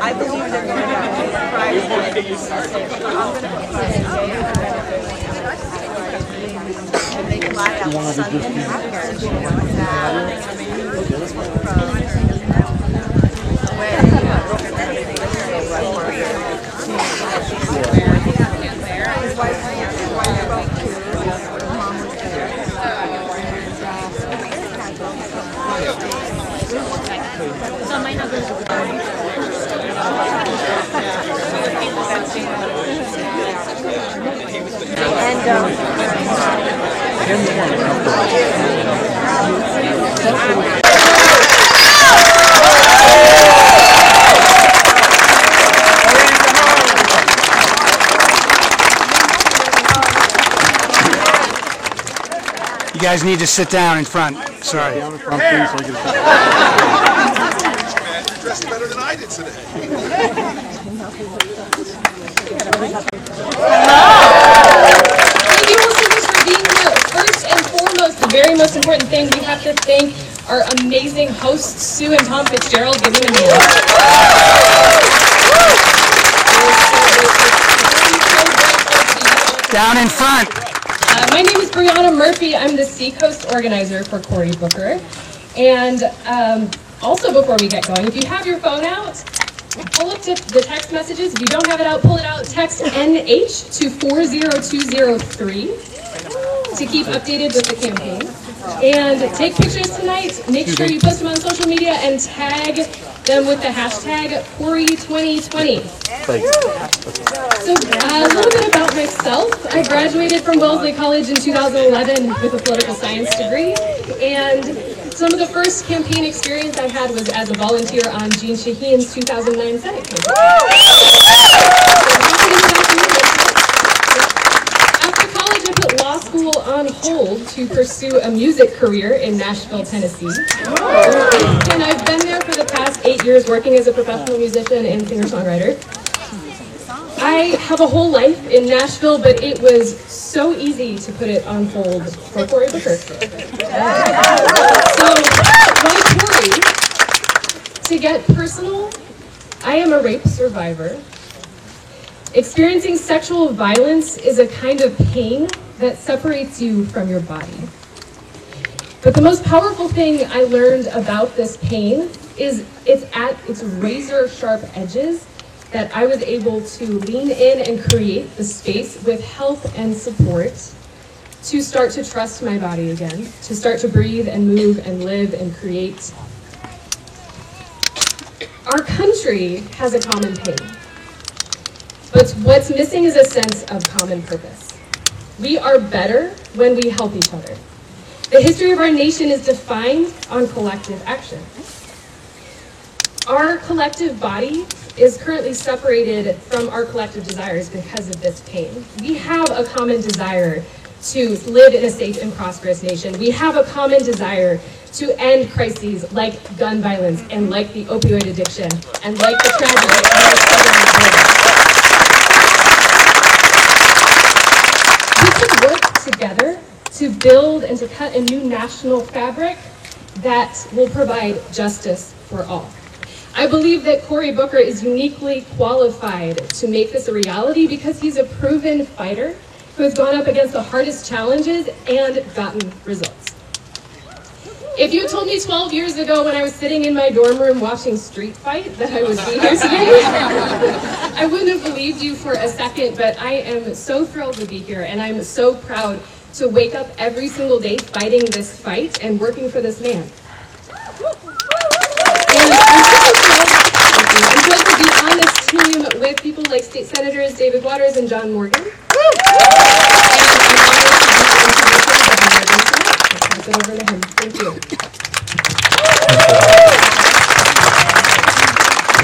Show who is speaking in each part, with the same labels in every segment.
Speaker 1: I believe they're going to prize and they fly out Sunday and
Speaker 2: You guys need to sit down in front. Sorry.
Speaker 3: Down in front, please, so I get a
Speaker 4: You're dressed better than I did today.
Speaker 5: Thank you all so much for being here. First and foremost, the very most important thing, we have to thank our amazing hosts, Sue and Tom Fitzgerald. Give them a hand.
Speaker 2: Down in front.
Speaker 5: My name is Brianna Murphy. I'm the Seacoast organizer for Cory Booker. And also, before we get going, if you have your phone out, pull up the text messages. If you don't have it out, pull it out. Text NH to 40203 to keep updated with the campaign. And take pictures tonight. Make sure you post them on social media and tag them with the hashtag Cory2020. So a little bit about myself. I graduated from Wellesley College in 2011 with a political science degree. And some of the first campaign experience I had was as a volunteer on Jean Shaheen's 2009 Senate campaign. After college, I put law school on hold to pursue a music career in Nashville, Tennessee. And I've been there for the past 8 years working as a professional musician and singer-songwriter. I have a whole life in Nashville, but it was so easy to put it on hold for Cory Booker. So, why Cory? To get personal, I am a rape survivor. Experiencing sexual violence is a kind of pain that separates you from your body. But the most powerful thing I learned about this pain is it's at its razor-sharp edges that I was able to lean in and create the space with help and support to start to trust my body again, to start to breathe and move and live and create. Our country has a common pain, but what's missing is a sense of common purpose. We are better when we help each other. The history of our nation is defined on collective action. Our collective body is currently separated from our collective desires because of this pain. We have a common desire to live in a safe and prosperous nation. We have a common desire to end crises like gun violence and like the opioid addiction and like the tragedy of our children. We can work together to build and to cut a new national fabric that will provide justice for all. I believe that Cory Booker is uniquely qualified to make this a reality because he's a proven fighter who has gone up against the hardest challenges and gotten results. If you told me 12 years ago when I was sitting in my dorm room watching Street Fight that I would be here today, I wouldn't have believed you for a second, but I am so thrilled to be here and I'm so proud to wake up every single day fighting this fight and working for this man. I'm thrilled to be on this team with people like State Senators David Waters and John Morgan. And I'm honored to be in position of pass it over to him. Thank you.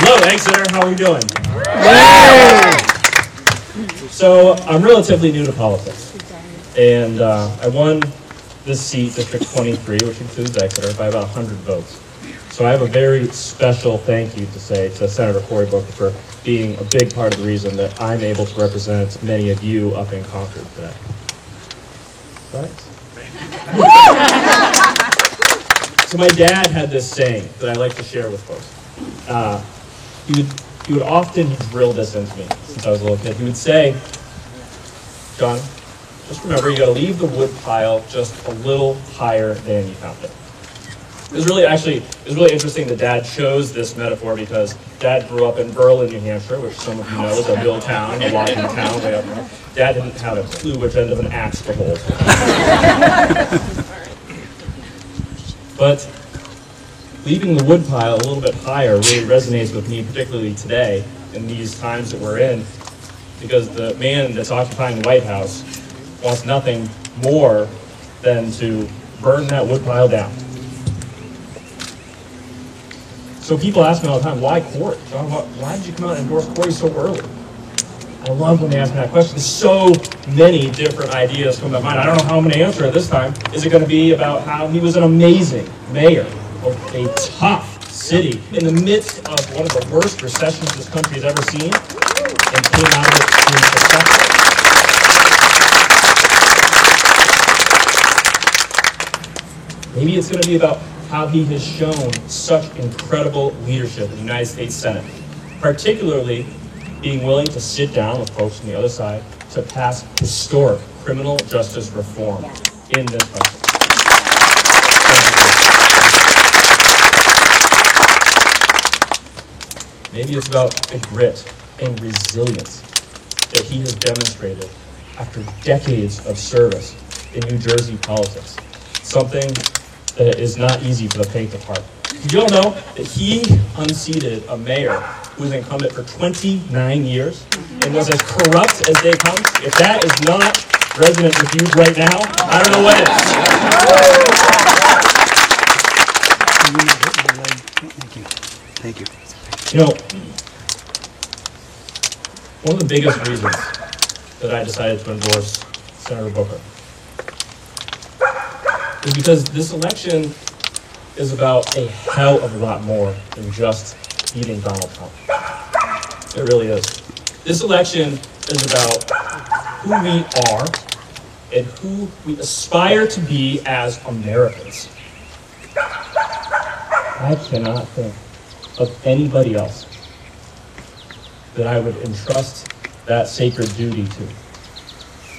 Speaker 6: Hello, Exeter. How are we doing? So, I'm relatively new to politics. And I won this seat, District 23, which includes Exeter, by about 100 votes. So I have a very special thank you to say to Senator Cory Booker for being a big part of the reason that I'm able to represent many of you up in Concord today. Thanks. So my dad had this saying that I like to share with folks. He would often drill this into me since I was a little kid. He would say, John, just remember you got to leave the wood pile just a little higher than you found it. It was really interesting that Dad chose this metaphor because Dad grew up in Berlin, New Hampshire, which some of you know is a mill town, a logging town way up there. Dad didn't have a clue which end of an axe to hold. But leaving the wood pile a little bit higher really resonates with me, particularly today, in these times that we're in, because the man that's occupying the White House wants nothing more than to burn that wood pile down. So people ask me all the time, why Cory? John, why did you come out and endorse Cory so early? I love when they ask me that question. So many different ideas come to mind. I don't know how I'm going to answer it this time. Is it going to be about how he was an amazing mayor of a tough city in the midst of one of the worst recessions this country has ever seen and came out of it being successful? Maybe it's going to be about how he has shown such incredible leadership in the United States Senate, particularly being willing to sit down with folks on the other side to pass historic criminal justice reform in this country. Maybe it's about the grit and resilience that he has demonstrated after decades of service in New Jersey politics. Something that is not easy for the faint of heart. Did you all know that he unseated a mayor who was incumbent for 29 years and was as corrupt as they come? If that is not resonant with you right now, I don't know what is.
Speaker 2: Thank you.
Speaker 6: You know, one of the biggest reasons that I decided to endorse Senator Booker is because this election is about a hell of a lot more than just beating Donald Trump. It really is. This election is about who we are and who we aspire to be as Americans. I cannot think of anybody else that I would entrust that sacred duty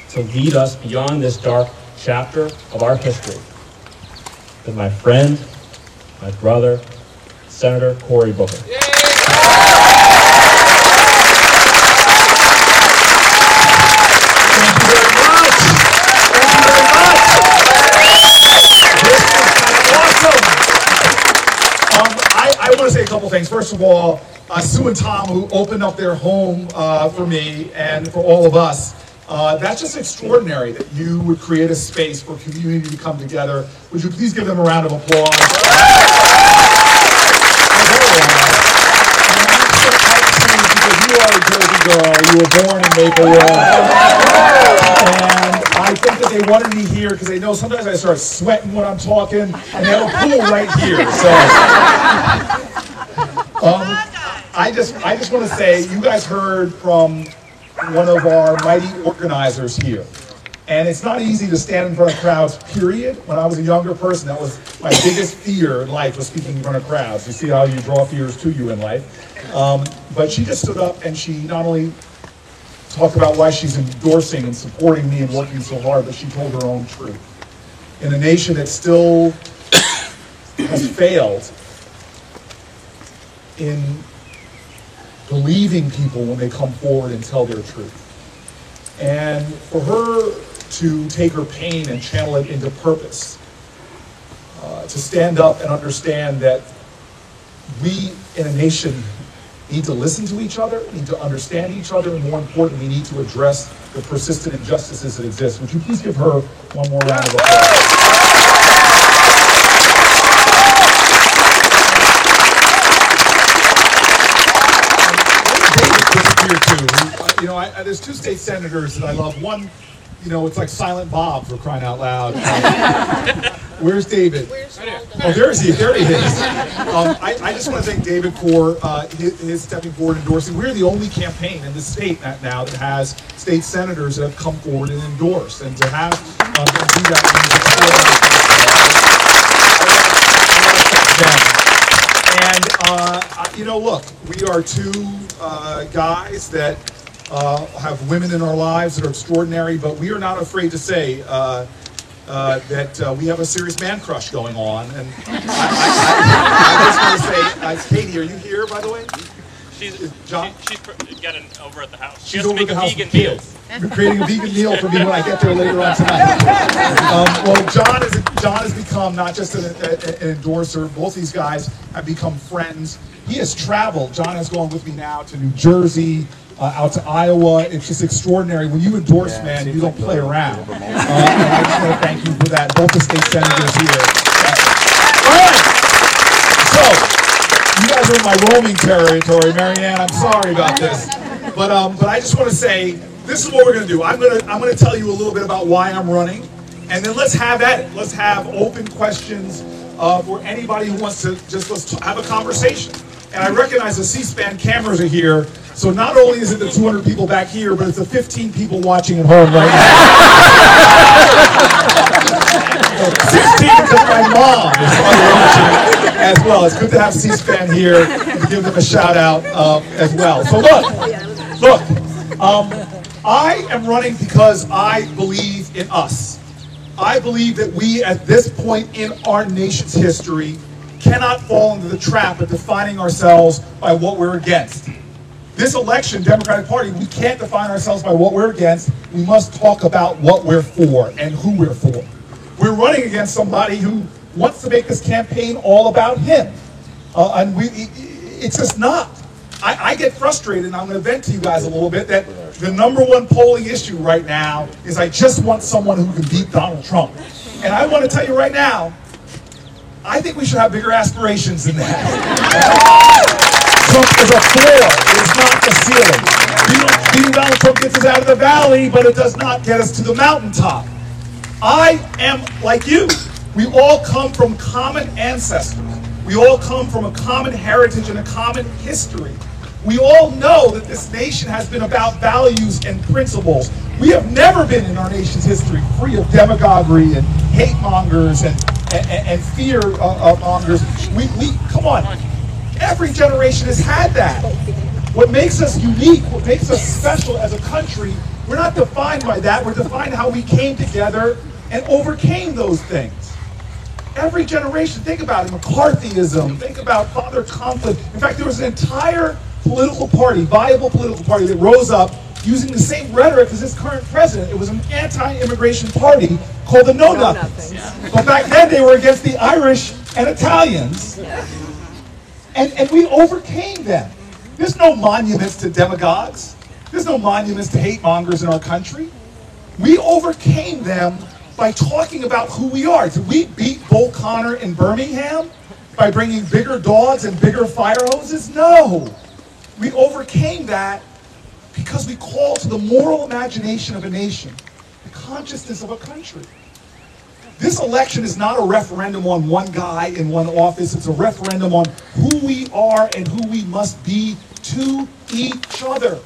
Speaker 6: to lead us beyond this dark chapter of our history than my friend, my brother, Senator Cory Booker.
Speaker 4: Thank you very much. I want to say a couple things. First of all, Sue and Tom, who opened up their home for me and for all of us, that's just extraordinary that you would create a space for community to come together. Would you please give them a round of applause? Because you are a Jersey girl, you were born in Maplewood, and I think that they wanted me here because they know sometimes I start sweating when I'm talking, and they have a pool right here. So, I just want to say, you guys heard from one of our mighty organizers here. And it's not easy to stand in front of crowds, period. When I was a younger person, that was my biggest fear in life, was speaking in front of crowds. You see how you draw fears to you in life. But she just stood up and she not only talked about why she's endorsing and supporting me and working so hard, but she told her own truth. In a nation that still has failed in believing people when they come forward and tell their truth. And for her to take her pain and channel it into purpose, to stand up and understand that we in a nation need to listen to each other, need to understand each other, and more importantly, need to address the persistent injustices that exist. Would you please give her one more round of applause? You know, there's two state senators that I love. One, you know, it's like Silent Bob, for crying out loud. Where's David? Oh, there he is. I just want to thank David for his stepping forward and endorsing. We're the only campaign in the state now that has state senators that have come forward and endorsed, and to have them do that. And you know, look, we are two guys that have women in our lives that are extraordinary, but we are not afraid to say that we have a serious man crush going on. And I just want to say, Katie, are you here, by the way?
Speaker 3: She's getting over at the house.
Speaker 4: She's over at the house. Vegan meal. You're creating a vegan meal for me when I get there later on tonight. Well, John has become not just an endorser. Both these guys have become friends. He has traveled. John has gone with me now to New Jersey, out to Iowa. It's just extraordinary. When you endorse, man, you don't play around. And I just want to thank you for that. Both the state senators here. All right. So, you guys are in my roaming territory, Marianne. I'm sorry about this, but I just want to say this is what we're going to do. I'm going to tell you a little bit about why I'm running, and then let's have at it. Let's have open questions for anybody who wants to let's have a conversation. And I recognize the C-SPAN cameras are here, so not only is it the 200 people back here, but it's the 15 people watching at home right now. 16 because my mom is watching as well. It's good to have C-SPAN here to give them a shout out as well. So look, I am running because I believe in us. I believe that we, at this point in our nation's history, cannot fall into the trap of defining ourselves by what we're against. This election, Democratic Party, we can't define ourselves by what we're against. We must talk about what we're for and who we're for. We're running against somebody who wants to make this campaign all about him. And it's just not. I get frustrated, and I'm going to vent to you guys a little bit, that the #1 polling issue right now is I just want someone who can beat Donald Trump. And I want to tell you right now, I think we should have bigger aspirations than that. Trump is a floor, it is not the ceiling. Beating Donald Trump gets us out of the valley, but it does not get us to the mountaintop. I am like you. We all come from common ancestors. We all come from a common heritage and a common history. We all know that this nation has been about values and principles. We have never been in our nation's history free of demagoguery and hate mongers and fear mongers. We come on. Every generation has had that. What makes us unique, what makes us special as a country, we're not defined by that. We're defined how we came together and overcame those things. Every generation, think about it, McCarthyism, think about father conflict. In fact, there was an entire political party, viable political party, that rose up using the same rhetoric as this current president. It was an anti-immigration party called the Know Nothings. But back then they were against the Irish and Italians. And we overcame them. There's no monuments to demagogues. There's no monuments to hate mongers in our country. We overcame them by talking about who we are. Did we beat Bull Connor in Birmingham by bringing bigger dogs and bigger fire hoses? No. We overcame that because we call to the moral imagination of a nation, the consciousness of a country. This election is not a referendum on one guy in one office. It's a referendum on who we are and who we must be to each other.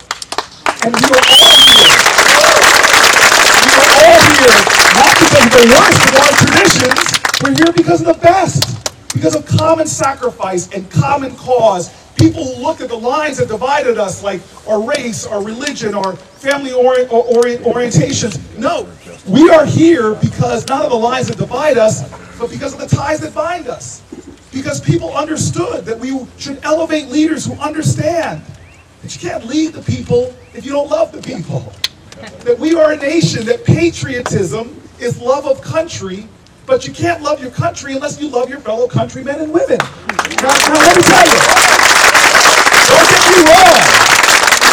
Speaker 4: And we are all here. We are all here not because of the worst of our traditions. We're here because of the best. Because of common sacrifice and common cause. People who look at the lines that divided us, like our race, our religion, our family orientations. No, we are here because not of the lines that divide us, but because of the ties that bind us. Because people understood that we should elevate leaders who understand that you can't lead the people if you don't love the people. That we are a nation, that patriotism is love of country, but you can't love your country unless you love your fellow countrymen and women. Now let me tell you, don't get me wrong.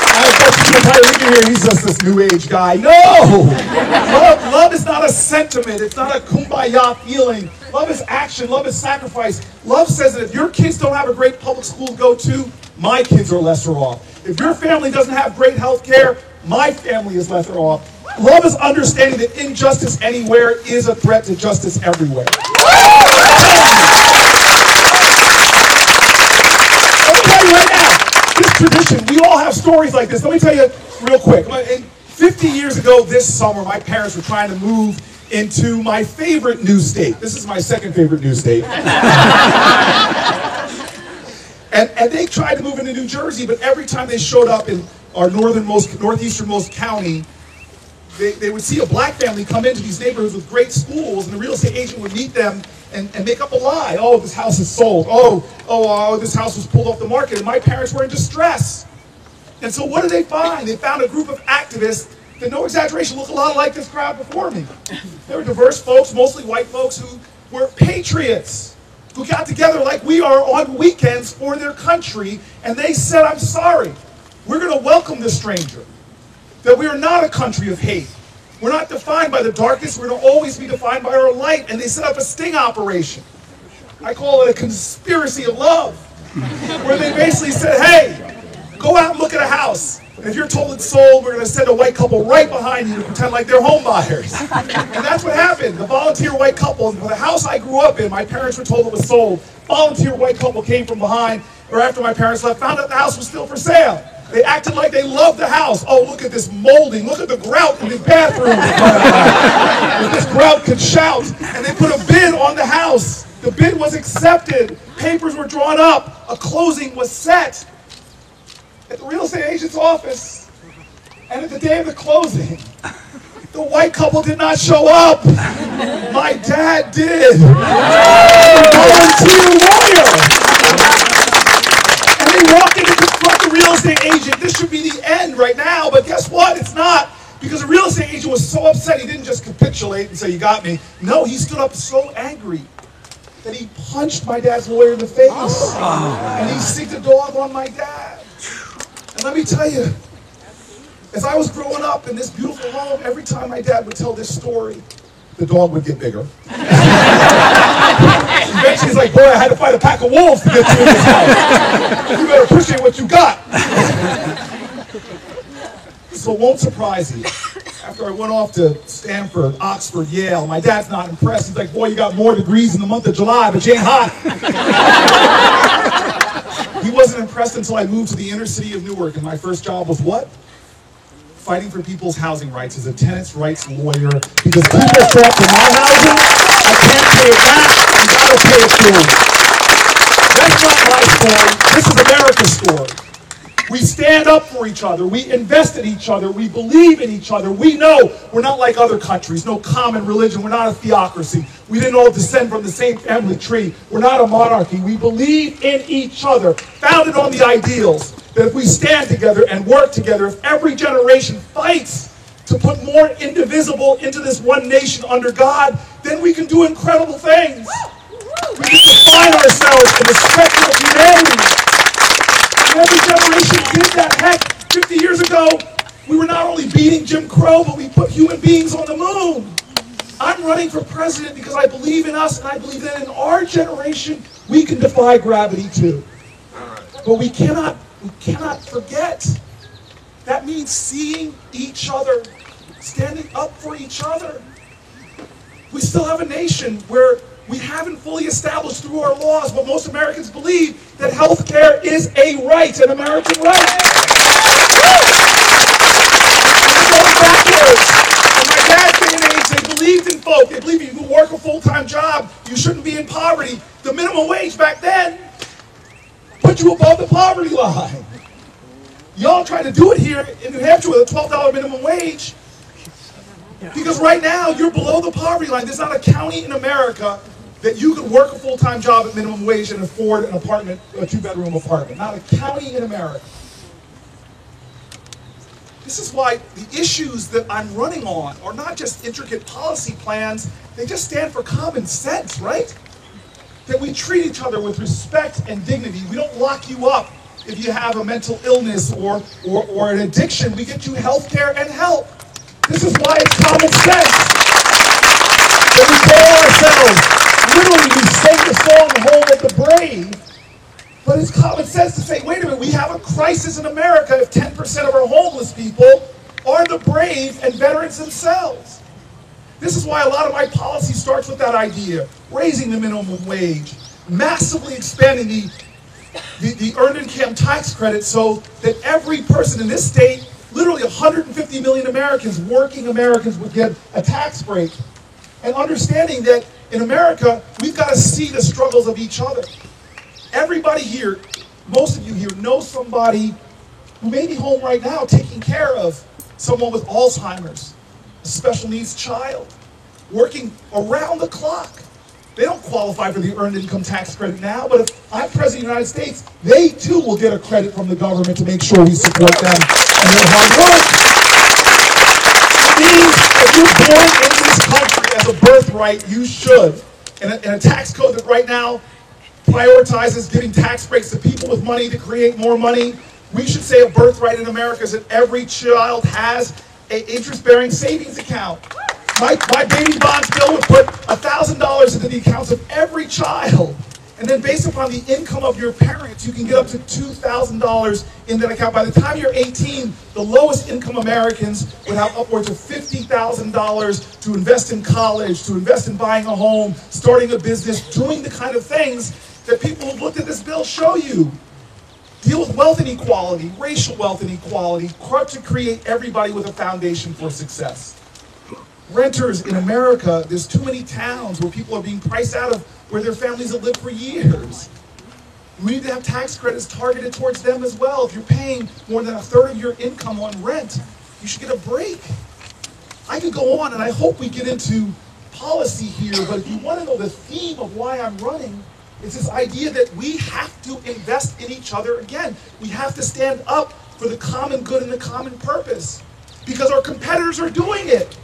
Speaker 4: I thought here, he's just this new age guy. No! Love is not a sentiment. It's not a kumbaya feeling. Love is action. Love is sacrifice. Love says that if your kids don't have a great public school to go to, my kids are lesser off. If your family doesn't have great health care, my family is lesser off. Love is understanding that injustice anywhere is a threat to justice everywhere. this tradition, we all have stories like this. Let me tell you real quick. 50 years ago this summer, my parents were trying to move into my favorite new state. This is my second favorite new state. And they tried to move into New Jersey, but every time they showed up in our northeasternmost county, they would see a black family come into these neighborhoods with great schools, and the real estate agent would meet them and make up a lie. Oh, this house is sold. Oh, this house was pulled off the market, and my parents were in distress. And so what did they find? They found a group of activists that, no exaggeration, look a lot like this crowd before me. They were diverse folks, mostly white folks, who were patriots, who got together like we are on weekends for their country, and they said, I'm sorry, we're going to welcome this stranger, that we are not a country of hate. We're not defined by the darkness, we're going to always be defined by our light. And they set up a sting operation. I call it a conspiracy of love, where they basically said, hey, go out and look at a house. And if you're told it's sold, we're going to send a white couple right behind you to pretend like they're home buyers. And that's what happened. The volunteer white couple, the house I grew up in, my parents were told it was sold. Volunteer white couple came from behind, or after my parents left, found out the house was still for sale. They acted like they loved the house. Oh, look at this molding. Look at the grout in the bathroom. This grout could shout. And they put a bid on the house. The bid was accepted. Papers were drawn up. A closing was set at the real estate agent's office. And at the day of the closing, the white couple did not show up. My dad did. A volunteer lawyer. And they walked in to confront the real estate agent. This should be the end right now, but guess what? It's not. Because the real estate agent was so upset, he didn't just capitulate and say, you got me. No, he stood up so angry that he punched my dad's lawyer in the face. And he sicked a dog on my dad. And let me tell you, as I was growing up in this beautiful home, every time my dad would tell this story, the dog would get bigger. Eventually he's like, boy, I had to fight a pack of wolves to get you in this house. You better appreciate what you got. So it won't surprise you. After I went off to Stanford, Oxford, Yale, my dad's not impressed. He's like, boy, you got more degrees in the month of July, but you ain't hot. He wasn't impressed until I moved to the inner city of Newark, and my first job was what? Fighting for people's housing rights as a tenants' rights lawyer, because people threat to my housing, I can't pay it back, you gotta pay it forward. That's not my story, this is America's story. We stand up for each other, we invest in each other, we believe in each other, we know we're not like other countries, no common religion, we're not a theocracy, we didn't all descend from the same family tree, we're not a monarchy, we believe in each other, founded on the ideals that if we stand together and work together, if every generation fights to put more indivisible into this one nation under God, then we can do incredible things. We can define ourselves in the spectrum of humanity. And every generation did that. Heck, 50 years ago, we were not only beating Jim Crow, but we put human beings on the moon. I'm running for president because I believe in us, and I believe that in our generation, we can defy gravity too. But we cannot forget. That means seeing each other, standing up for each other. We still have a nation where we haven't fully established through our laws what most Americans believe, that health care is a right, an American right. It's going backwards. In my dad's day and age, they believed in folk. They believed if you work a full-time job, you shouldn't be in poverty. The minimum wage back then put you above the poverty line. Y'all try to do it here in New Hampshire with a $12 minimum wage. Because right now, you're below the poverty line. There's not a county in America that you could work a full-time job at minimum wage and afford an apartment, a two-bedroom apartment. Not a county in America. This is why the issues that I'm running on are not just intricate policy plans, they just stand for common sense, right? That we treat each other with respect and dignity. We don't lock you up if you have a mental illness or an addiction. We get you health care and help. This is why it's common sense that we call ourselves, literally we sing the song Home of the Brave, but it's common sense to say, wait a minute, we have a crisis in America if 10% of our homeless people are the brave and veterans themselves. This is why a lot of my policy starts with that idea, raising the minimum wage, massively expanding the the earned income tax credit so that every person in this state, literally 150 million Americans, working Americans, would get a tax break. And understanding that in America, we've got to see the struggles of each other. Everybody here, most of you here, know somebody who may be home right now taking care of someone with Alzheimer's, a special needs child, working around the clock. They don't qualify for the earned income tax credit now, but if I'm President of the United States, they too will get a credit from the government to make sure we support them and their hard work. It means if you're born in this country as a birthright, you should. And a tax code that right now prioritizes giving tax breaks to people with money to create more money. We should say a birthright in America is that every child has an interest-bearing savings account. My baby bonds bill would put $1,000 into the accounts of every child. And then based upon the income of your parents, you can get up to $2,000 in that account. By the time you're 18, the lowest income Americans would have upwards of $50,000 to invest in college, to invest in buying a home, starting a business, doing the kind of things that people who've looked at this bill show you. Deal with wealth inequality, racial wealth inequality, to create everybody with a foundation for success. Renters in America, there's too many towns where people are being priced out of where their families have lived for years. We need to have tax credits targeted towards them as well. If you're paying more than a third of your income on rent, you should get a break. I could go on, and I hope we get into policy here, but if you want to know the theme of why I'm running, it's this idea that we have to invest in each other again. We have to stand up for the common good and the common purpose, because our competitors are doing it.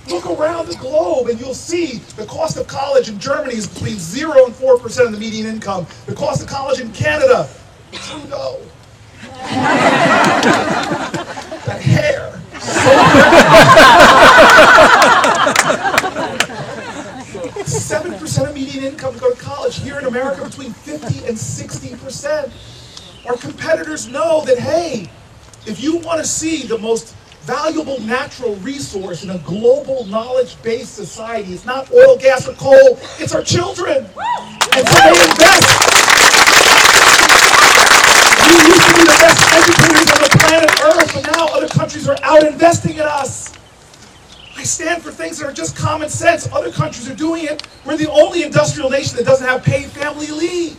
Speaker 4: Look around the globe and you'll see the cost of college in Germany is between 0 and 4% of the median income. The cost of college in Canada, Trudeau. That hair. 7% of median income to go to college. Here in America, between 50 and 60%. Our competitors know that, hey, if you want to see the most valuable natural resource in a global knowledge-based society, it's not oil, gas, or coal, it's our children. And so they invest. We used to be the best educators on the planet Earth, but now other countries are out investing in us. I stand for things that are just common sense. Other countries are doing it. We're the only industrial nation that doesn't have paid family leave.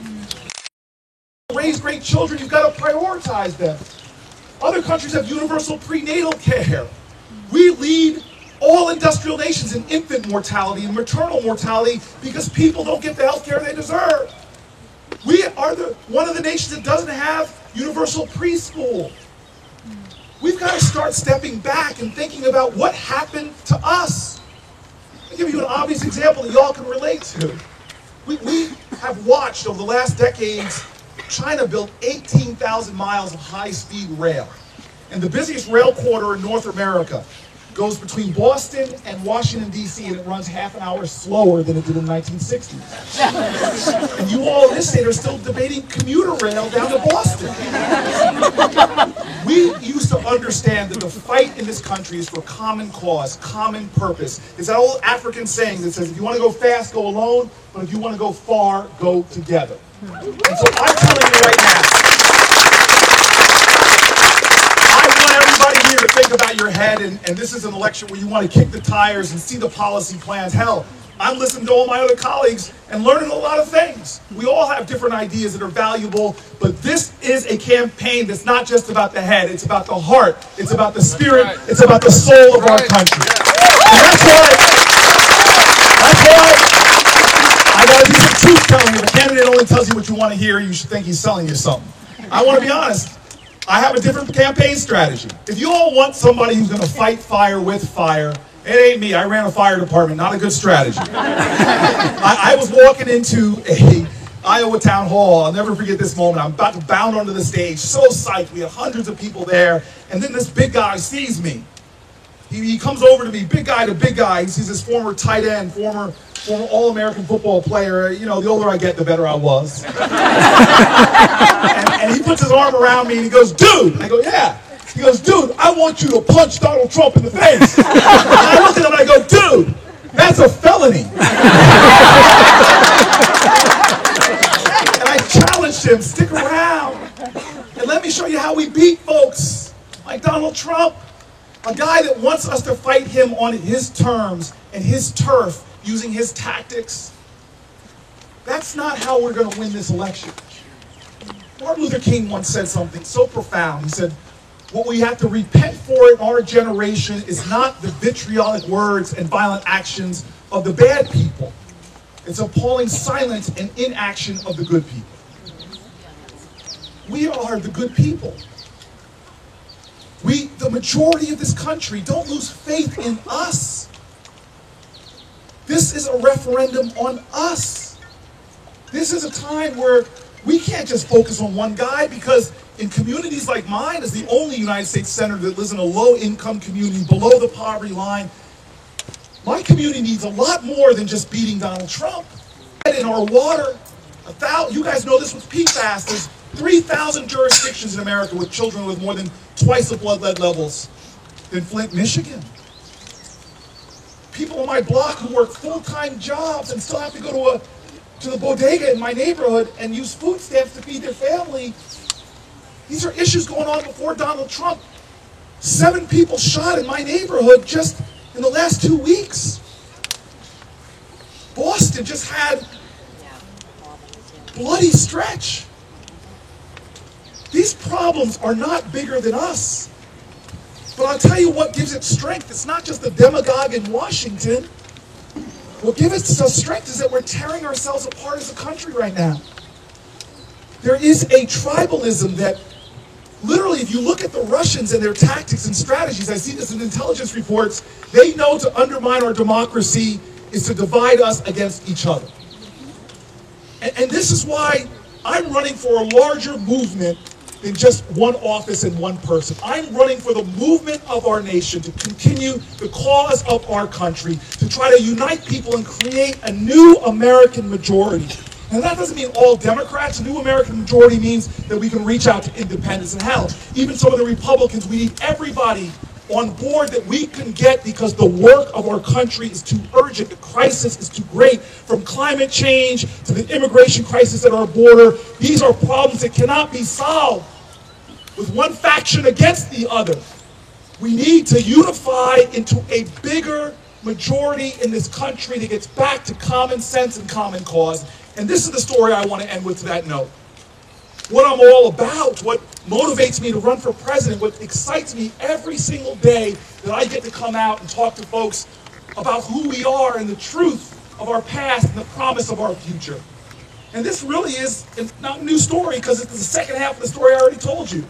Speaker 4: To raise great children, you've got to prioritize them. Other countries have universal prenatal care. We lead all industrial nations in infant mortality and maternal mortality because people don't get the health care they deserve. We are one of the nations that doesn't have universal preschool. We've got to start stepping back and thinking about what happened to us. I'll give you an obvious example that y'all can relate to. We have watched over the last decades China built 18,000 miles of high-speed rail. And the busiest rail corridor in North America goes between Boston and Washington, D.C., and it runs half an hour slower than it did in the 1960s. And you all in this state are still debating commuter rail down to Boston. We used to understand that the fight in this country is for common cause, common purpose. It's that old African saying that says, if you want to go fast, go alone, but if you want to go far, go together. And so I'm telling you right now, I want everybody here to think about your head, and this is an election where you want to kick the tires and see the policy plans. Hell, I'm listening to all my other colleagues and learning a lot of things. We all have different ideas that are valuable, but this is a campaign that's not just about the head, it's about the heart, it's about the spirit, it's about the soul of our country. And that's why I gotta do some truth telling. If a candidate only tells you what you want to hear, you should think he's selling you something. I want to be honest. I have a different campaign strategy. If you all want somebody who's going to fight fire with fire, it ain't me. I ran a fire department. Not a good strategy. I was walking into a Iowa town hall. I'll never forget this moment. I'm about to bound onto the stage. So psyched. We had hundreds of people there. And then this big guy sees me. He comes over to me, big guy to big guy. He sees this former tight end, former All-American football player. You know, the older I get, the better I was. and he puts his arm around me and he goes, dude. And I go, yeah. He goes, dude, I want you to punch Donald Trump in the face. And I look at him and I go, dude, that's a felony. And I challenged him, stick show you how we beat folks like Donald Trump, a guy that wants us to fight him on his terms and his turf using his tactics. That's not how we're going to win this election. Martin Luther King once said something so profound. He said, what we have to repent for in our generation is not the vitriolic words and violent actions of the bad people. It's appalling silence and inaction of the good people. We are the good people. We, the majority of this country, don't lose faith in us. This is a referendum on us. This is a time where we can't just focus on one guy, because in communities like mine, as the only United States senator that lives in a low-income community below the poverty line, my community needs a lot more than just beating Donald Trump. In our water, you guys know this with PFAS, there's 3,000 jurisdictions in America with children with more than twice the blood lead levels than Flint, Michigan. People on my block who work full-time jobs and still have to go to the bodega in my neighborhood and use food stamps to feed their family. These are issues going on before Donald Trump. 7 people shot in my neighborhood just in the last 2 weeks. Boston just had bloody stretch. These problems are not bigger than us. But I'll tell you what gives it strength. It's not just the demagogue in Washington. What gives us strength is that we're tearing ourselves apart as a country right now. There is a tribalism that, literally, if you look at the Russians and their tactics and strategies, I see this in intelligence reports, they know to undermine our democracy is to divide us against each other. And this is why I'm running for a larger movement than just one office and one person. I'm running for the movement of our nation, to continue the cause of our country, to try to unite people and create a new American majority. And that doesn't mean all Democrats. A new American majority means that we can reach out to independents, and hell, even some of the Republicans. We need everybody on board that we can get, because the work of our country is too urgent. The crisis is too great, from climate change to the immigration crisis at our border. These are problems that cannot be solved with one faction against the other. We need to unify into a bigger majority in this country that gets back to common sense and common cause. And this is the story I want to end with, to that note. What I'm all about, what motivates me to run for president, what excites me every single day that I get to come out and talk to folks about who we are and the truth of our past and the promise of our future. And this really is not a new story, because it's the second half of the story I already told you.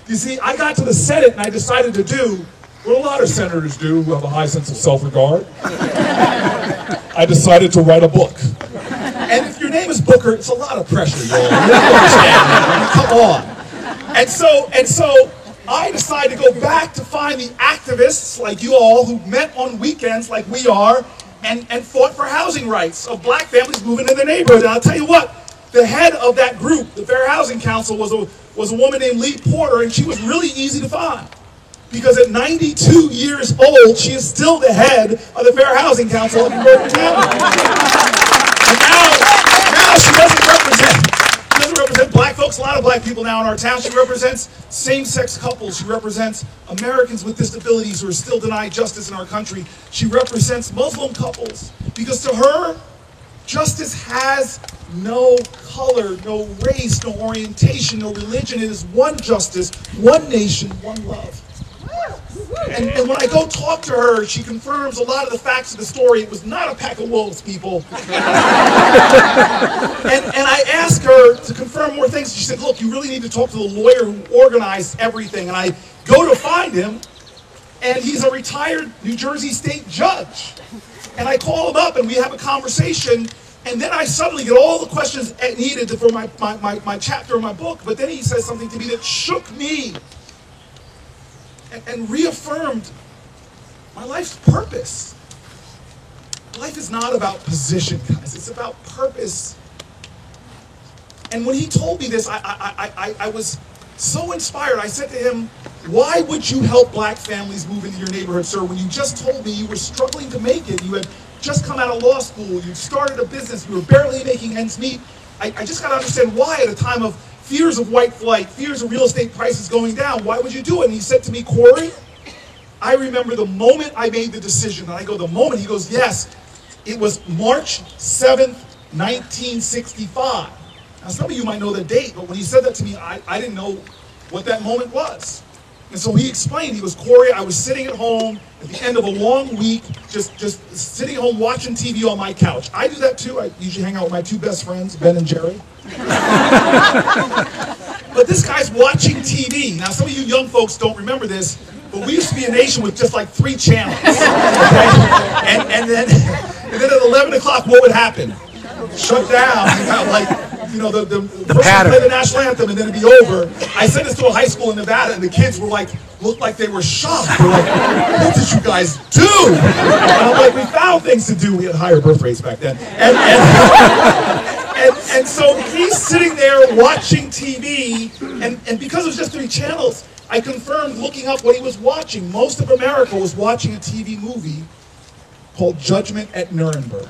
Speaker 4: You see, I got to the Senate and I decided to do what a lot of senators do who have a high sense of self-regard. I decided to write a book. And if your name is Booker, it's a lot of pressure, y'all. You don't understand that. Come on. And so I decided to go back to find the activists like you all who met on weekends like we are and fought for housing rights of black families moving in their neighborhood. And I'll tell you what, the head of that group, the Fair Housing Council, was a woman named Lee Porter, and she was really easy to find. Because at 92 years old, she is still the head of the Fair Housing Council of Berkeley County. And now she doesn't represent black folks, a lot of black people now in our town. She represents same-sex couples. She represents Americans with disabilities who are still denied justice in our country. She represents Muslim couples, because to her, justice has no color, no race, no orientation, no religion. It is one justice, one nation, one love. And when I go talk to her, she confirms a lot of the facts of the story. It was not a pack of wolves, people. And I asked her to confirm more things. She said, look, you really need to talk to the lawyer who organized everything. And I go to find him, and he's a retired New Jersey state judge. And I call him up, and we have a conversation. And then I suddenly get all the questions needed for my chapter of my book. But then he says something to me that shook me and reaffirmed my life's purpose. Life is not about position, guys. It's about purpose. And when he told me this, I was so inspired. I said to him, why would you help black families move into your neighborhood, sir, when you just told me you were struggling to make it? You had just come out of law school. You started a business. You were barely making ends meet. I just got to understand why, at a time of fears of white flight, fears of real estate prices going down. Why would you do it? And he said to me, Corey, I remember the moment I made the decision. And I go, the moment? He goes, yes, it was March 7th, 1965. Now, some of you might know the date, but when he said that to me, I didn't know what that moment was. And so he explained, he goes, Corey, I was sitting at home at the end of a long week, just sitting at home watching TV on my couch. I do that too. I usually hang out with my two best friends, Ben and Jerry. But this guy's watching TV. Now, some of you young folks don't remember this, but we used to be a nation with just like 3 channels. Okay? And then at 11 o'clock, what would happen? Shut down. You got like, you know, the first one play the national anthem and then it'd be over. I sent this to a high school in Nevada and the kids were like, looked like they were shocked. They're like, what did you guys do? And I'm like, we found things to do. We had higher birth rates back then. And so he's sitting there watching TV, and because it was just 3 channels, I confirmed looking up what he was watching. Most of America was watching a TV movie called Judgment at Nuremberg.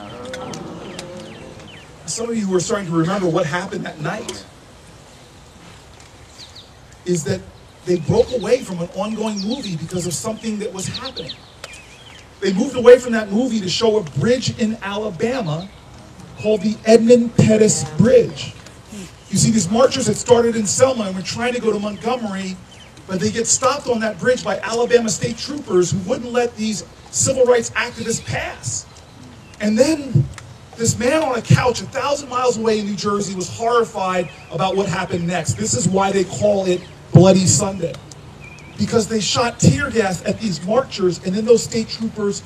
Speaker 4: Some of you who are starting to remember what happened that night is that they broke away from an ongoing movie because of something that was happening. They moved away from that movie to show a bridge in Alabama called the Edmund Pettus Bridge. You see, these marchers had started in Selma and were trying to go to Montgomery, but they get stopped on that bridge by Alabama state troopers who wouldn't let these civil rights activists pass. And then this man on a couch 1,000 miles away in New Jersey was horrified about what happened next. This is why they call it Bloody Sunday. Because they shot tear gas at these marchers, and then those state troopers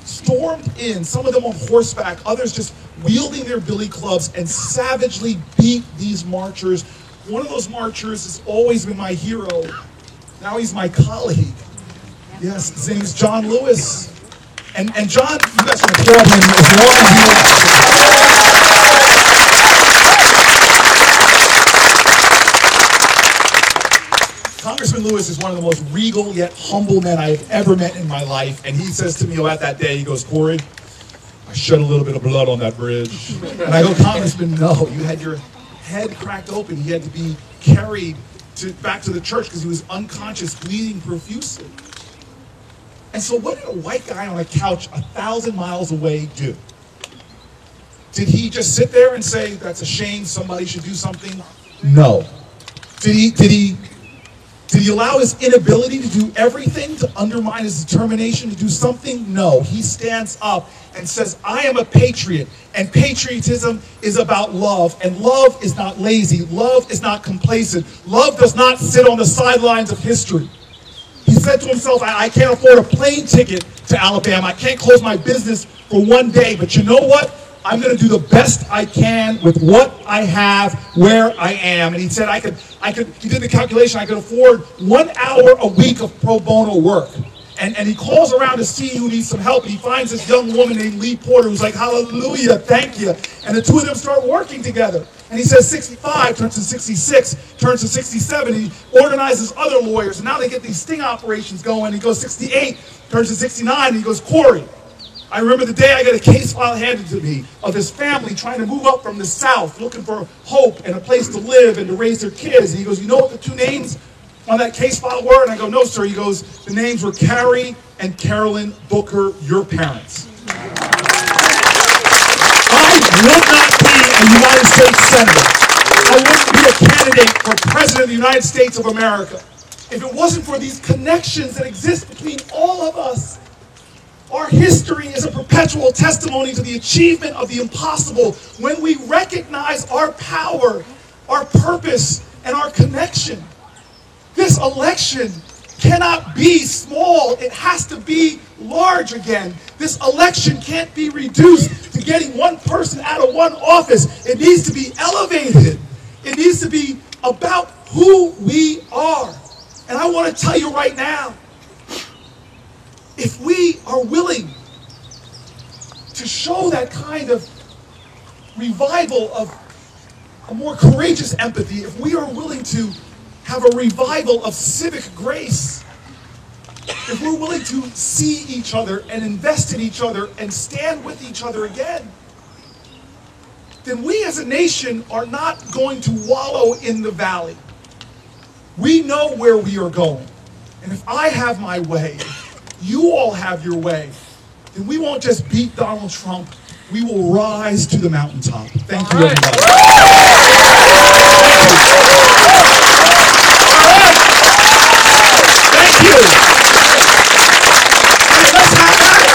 Speaker 4: stormed in, some of them on horseback, others just wielding their billy clubs, and savagely beat these marchers. One of those marchers has always been my hero. Now he's my colleague. Yes, his name is John Lewis. And John, you guys can applaud him as long as you want. Congressman Lewis is one of the most regal yet humble men I have ever met in my life. And he says to me at that day, he goes, Corey, I shed a little bit of blood on that bridge. And I go, Congressman, no, you had your head cracked open. He had to be carried back to the church because he was unconscious, bleeding profusely. And so what did a white guy on a couch 1,000 miles away do? Did he just sit there and say, that's a shame, somebody should do something? No. Did he allow his inability to do everything to undermine his determination to do something? No. He stands up and says, I am a patriot, and patriotism is about love, and love is not lazy. Love is not complacent. Love does not sit on the sidelines of history. He said to himself, I can't afford a plane ticket to Alabama. I can't close my business for one day, but you know what? I'm going to do the best I can with what I have, where I am. And he said, he did the calculation, I could afford 1 hour a week of pro bono work. And he calls around to see who needs some help, and he finds this young woman named Lee Porter who's like, hallelujah, thank you. And the two of them start working together. And he says 65 turns to 66, turns to 67. And he organizes other lawyers, and now they get these sting operations going. He goes 68, turns to 69, and he goes, Corey, I remember the day I got a case file handed to me of this family trying to move up from the South, looking for hope and a place to live and to raise their kids. And he goes, you know what the 2 names on that case file were? And I go, no, sir. He goes, the names were Carrie and Carolyn Booker, your parents. I would not be a United States Senator. I wouldn't be a candidate for President of the United States of America if it wasn't for these connections that exist between all of us. Our history is a perpetual testimony to the achievement of the impossible when we recognize our power, our purpose, and our connection. This election cannot be small. It has to be large again. This election can't be reduced to getting one person out of one office. It needs to be elevated. It needs to be about who we are. And I want to tell you right now, if we are willing to show that kind of revival of a more courageous empathy, if we are willing to have a revival of civic grace, if we're willing to see each other and invest in each other and stand with each other again, then we as a nation are not going to wallow in the valley. We know where we are going. And if I have my way, you all have your way, then we won't just beat Donald Trump, we will rise to the mountaintop. Thank you, everybody. Thank you. Let's have at it.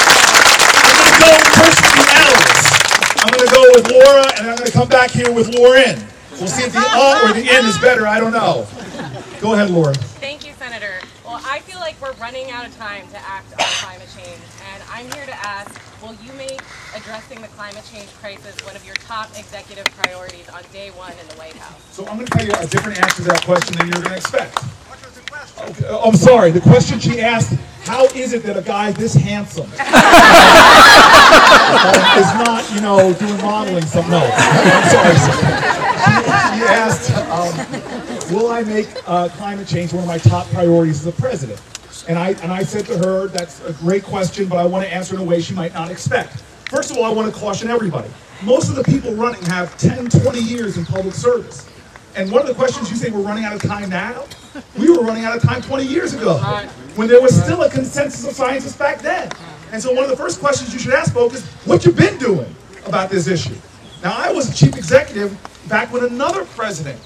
Speaker 4: I'm going to go first with the analysts. I'm going to go with Laura, and I'm going to come back here with Lauren. We'll see if the or the N is better. I don't know. Go ahead, Laura.
Speaker 7: Thank you, Senator. Well, I feel like we're running out of time to act on climate change, and I'm here to ask, will you make addressing the climate change crisis one of your top executive priorities on day one in the White House?
Speaker 4: So I'm going to tell you a different answer to that question than you're going to expect. Okay, I'm sorry. The question she asked, how is it that a guy this handsome is not, doing modeling something? No, I'm sorry. She asked, will I make climate change one of my top priorities as a president? And I said to her, that's a great question, but I want to answer in a way she might not expect. First of all, I want to caution everybody. Most of the people running have 10, 20 years in public service. And one of the questions you say, we're running out of time now? We were running out of time 20 years ago, when there was still a consensus of scientists back then. And so one of the first questions you should ask folks is, what you been doing about this issue? Now, I was chief executive back when another president,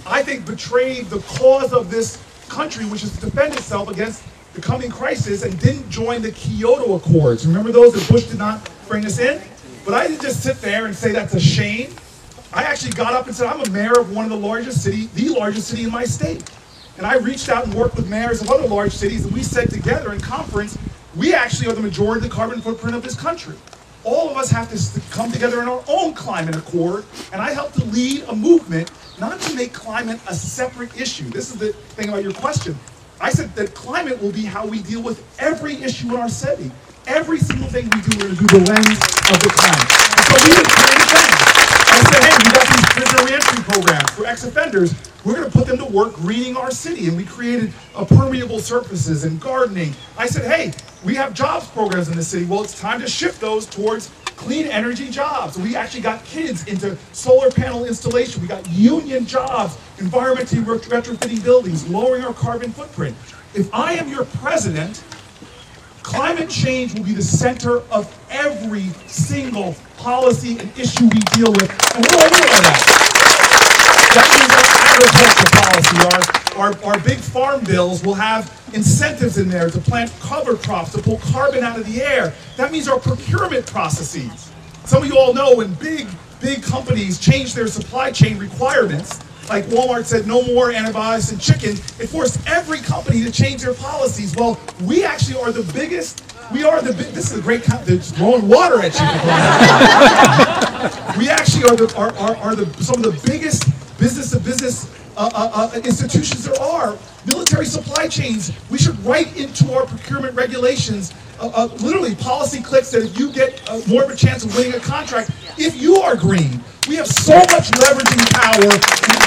Speaker 4: I think, betrayed the cause of this country, which is to defend itself against the coming crisis, and didn't join the Kyoto Accords. Remember those that Bush did not bring us in? But I didn't just sit there and say that's a shame. I actually got up and said, I'm a mayor of one of the largest city in my state. And I reached out and worked with mayors of other large cities, and we said together in conference, we actually are the majority of the carbon footprint of this country. All of us have to come together in our own climate accord, and I helped to lead a movement not to make climate a separate issue. This is the thing about your question. I said that climate will be how we deal with every issue in our city. Every single thing we do, we're going to do the lens of the climate. And so we didn't create a thing. I said, hey, we got these prisoner reentry programs for ex-offenders. We're going to put them to work greening our city. And we created permeable surfaces and gardening. I said, hey, we have jobs programs in the city. Well, it's time to shift those towards clean energy jobs. We actually got kids into solar panel installation. We got union jobs, environmentally retrofitting buildings, lowering our carbon footprint. If I am your president, climate change will be the center of every single policy and issue we deal with, and we're all doing that. That means our agriculture policy, our big farm bills will have incentives in there to plant cover crops, to pull carbon out of the air. That means our procurement processes. Some of you all know when big companies change their supply chain requirements, like Walmart said no more antibiotics in chicken, it forced every company to change their policies. Well, we actually are the biggest, this is a great company, it's throwing water at you. We actually are some of the biggest business-to-business institutions there are. Military supply chains, we should write into our procurement regulations, literally policy clicks that if you get more of a chance of winning a contract, if you are green. We have so much leveraging power in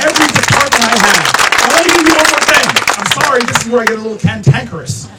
Speaker 4: every department I have. I want to give you one more thing. I'm sorry, this is where I get a little cantankerous.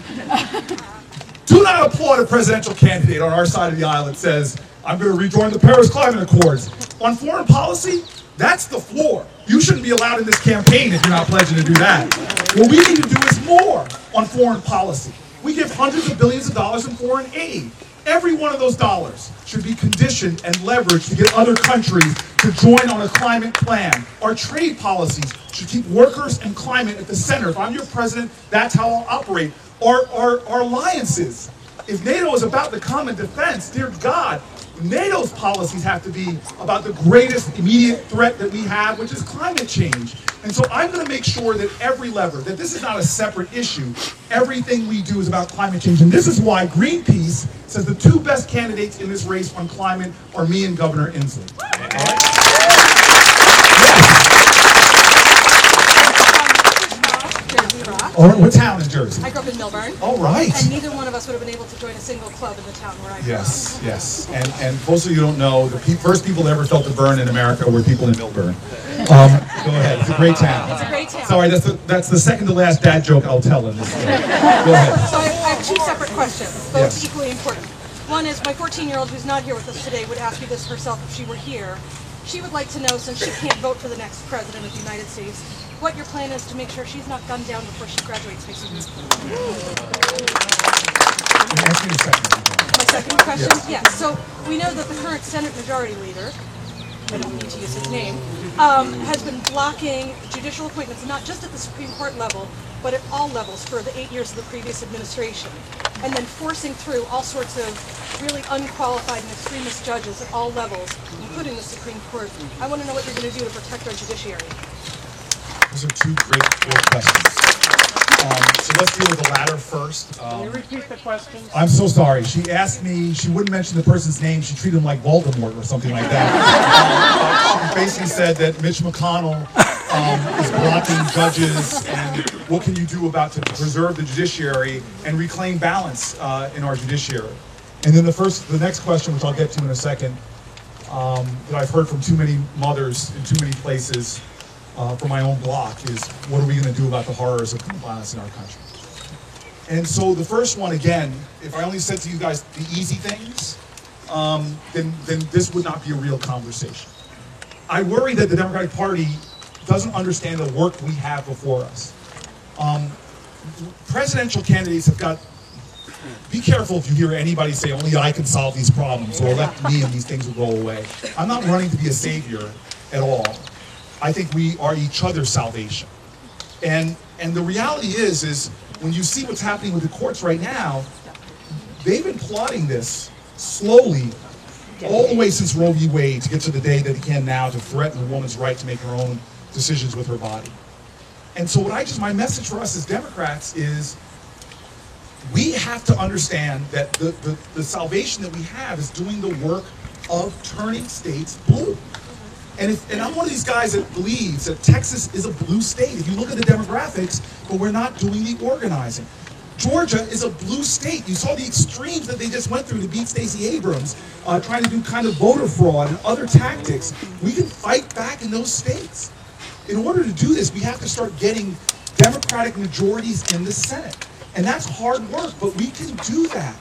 Speaker 4: Do not applaud a presidential candidate on our side of the aisle that says, I'm going to rejoin the Paris Climate Accords. On foreign policy, that's the floor. You shouldn't be allowed in this campaign if you're not pledging to do that. What we need to do is more on foreign policy. We give hundreds of billions of dollars in foreign aid. Every one of those dollars should be conditioned and leveraged to get other countries to join on a climate plan. Our trade policies should keep workers and climate at the center. If I'm your president, that's how I'll operate. Our alliances. If NATO is about the common defense, dear God, NATO's policies have to be about the greatest immediate threat that we have, which is climate change. And so I'm going to make sure that every lever, that this is not a separate issue. Everything we do is about climate change. And this is why Greenpeace says the two best candidates in this race on climate are me and Governor Inslee. All right, what town in Jersey?
Speaker 8: I grew up in Millburn.
Speaker 4: All right.
Speaker 8: And neither one of us would have been able to join a single club in the town where I grew up.
Speaker 4: Yes. And most of you don't know, the first people that ever felt the burn in America were people in Millburn. Go ahead. It's a great town.
Speaker 8: It's a great town.
Speaker 4: Sorry, that's the second to last dad joke I'll tell in this story. Go ahead.
Speaker 8: So I have two separate questions, both equally important. One is my 14-year-old who's not here with us today would ask you this herself if she were here. she would like to know, since she can't vote for the next president of the United States, what your plan is to make sure she's not gunned down before she graduates next year.
Speaker 4: Answer your second.
Speaker 8: My second question? Yes. So we know that the current Senate Majority Leader, I don't need to use his name, has been blocking judicial appointments, not just at the Supreme Court level, but at all levels for the 8 years of the previous administration, and then forcing through all sorts of really unqualified and extremist judges at all levels, including the Supreme Court. I want to know what you're going to do to protect our judiciary.
Speaker 4: Those are two great questions. So let's deal with the latter first.
Speaker 9: Can you repeat the question?
Speaker 4: I'm so sorry. She asked me, she wouldn't mention the person's name, she treated him like Voldemort or something like that. She basically said that Mitch McConnell is blocking judges, and what can you do about to preserve the judiciary and reclaim balance in our judiciary? And then the next question, which I'll get to in a second, that I've heard from too many mothers in too many places, from my own block, is what are we going to do about the horrors of gun violence in our country? And so the first one, again, if I only said to you guys the easy things, then this would not be a real conversation. I worry that the Democratic Party doesn't understand the work we have before us. Presidential candidates have got, be careful if you hear anybody say, only I can solve these problems, or let me and these things will go away. I'm not running to be a savior at all. I think we are each other's salvation. And the reality is when you see what's happening with the courts right now, they've been plotting this slowly all the way since Roe v. Wade to get to the day that they can now to threaten a woman's right to make her own decisions with her body. And so my message for us as Democrats is we have to understand that the salvation that we have is doing the work of turning states blue. And I'm one of these guys that believes that Texas is a blue state. If you look at the demographics, but we're not doing the organizing. Georgia is a blue state. You saw the extremes that they just went through to beat Stacey Abrams, trying to do kind of voter fraud and other tactics. We can fight back in those states. In order to do this, we have to start getting Democratic majorities in the Senate. And that's hard work, but we can do that.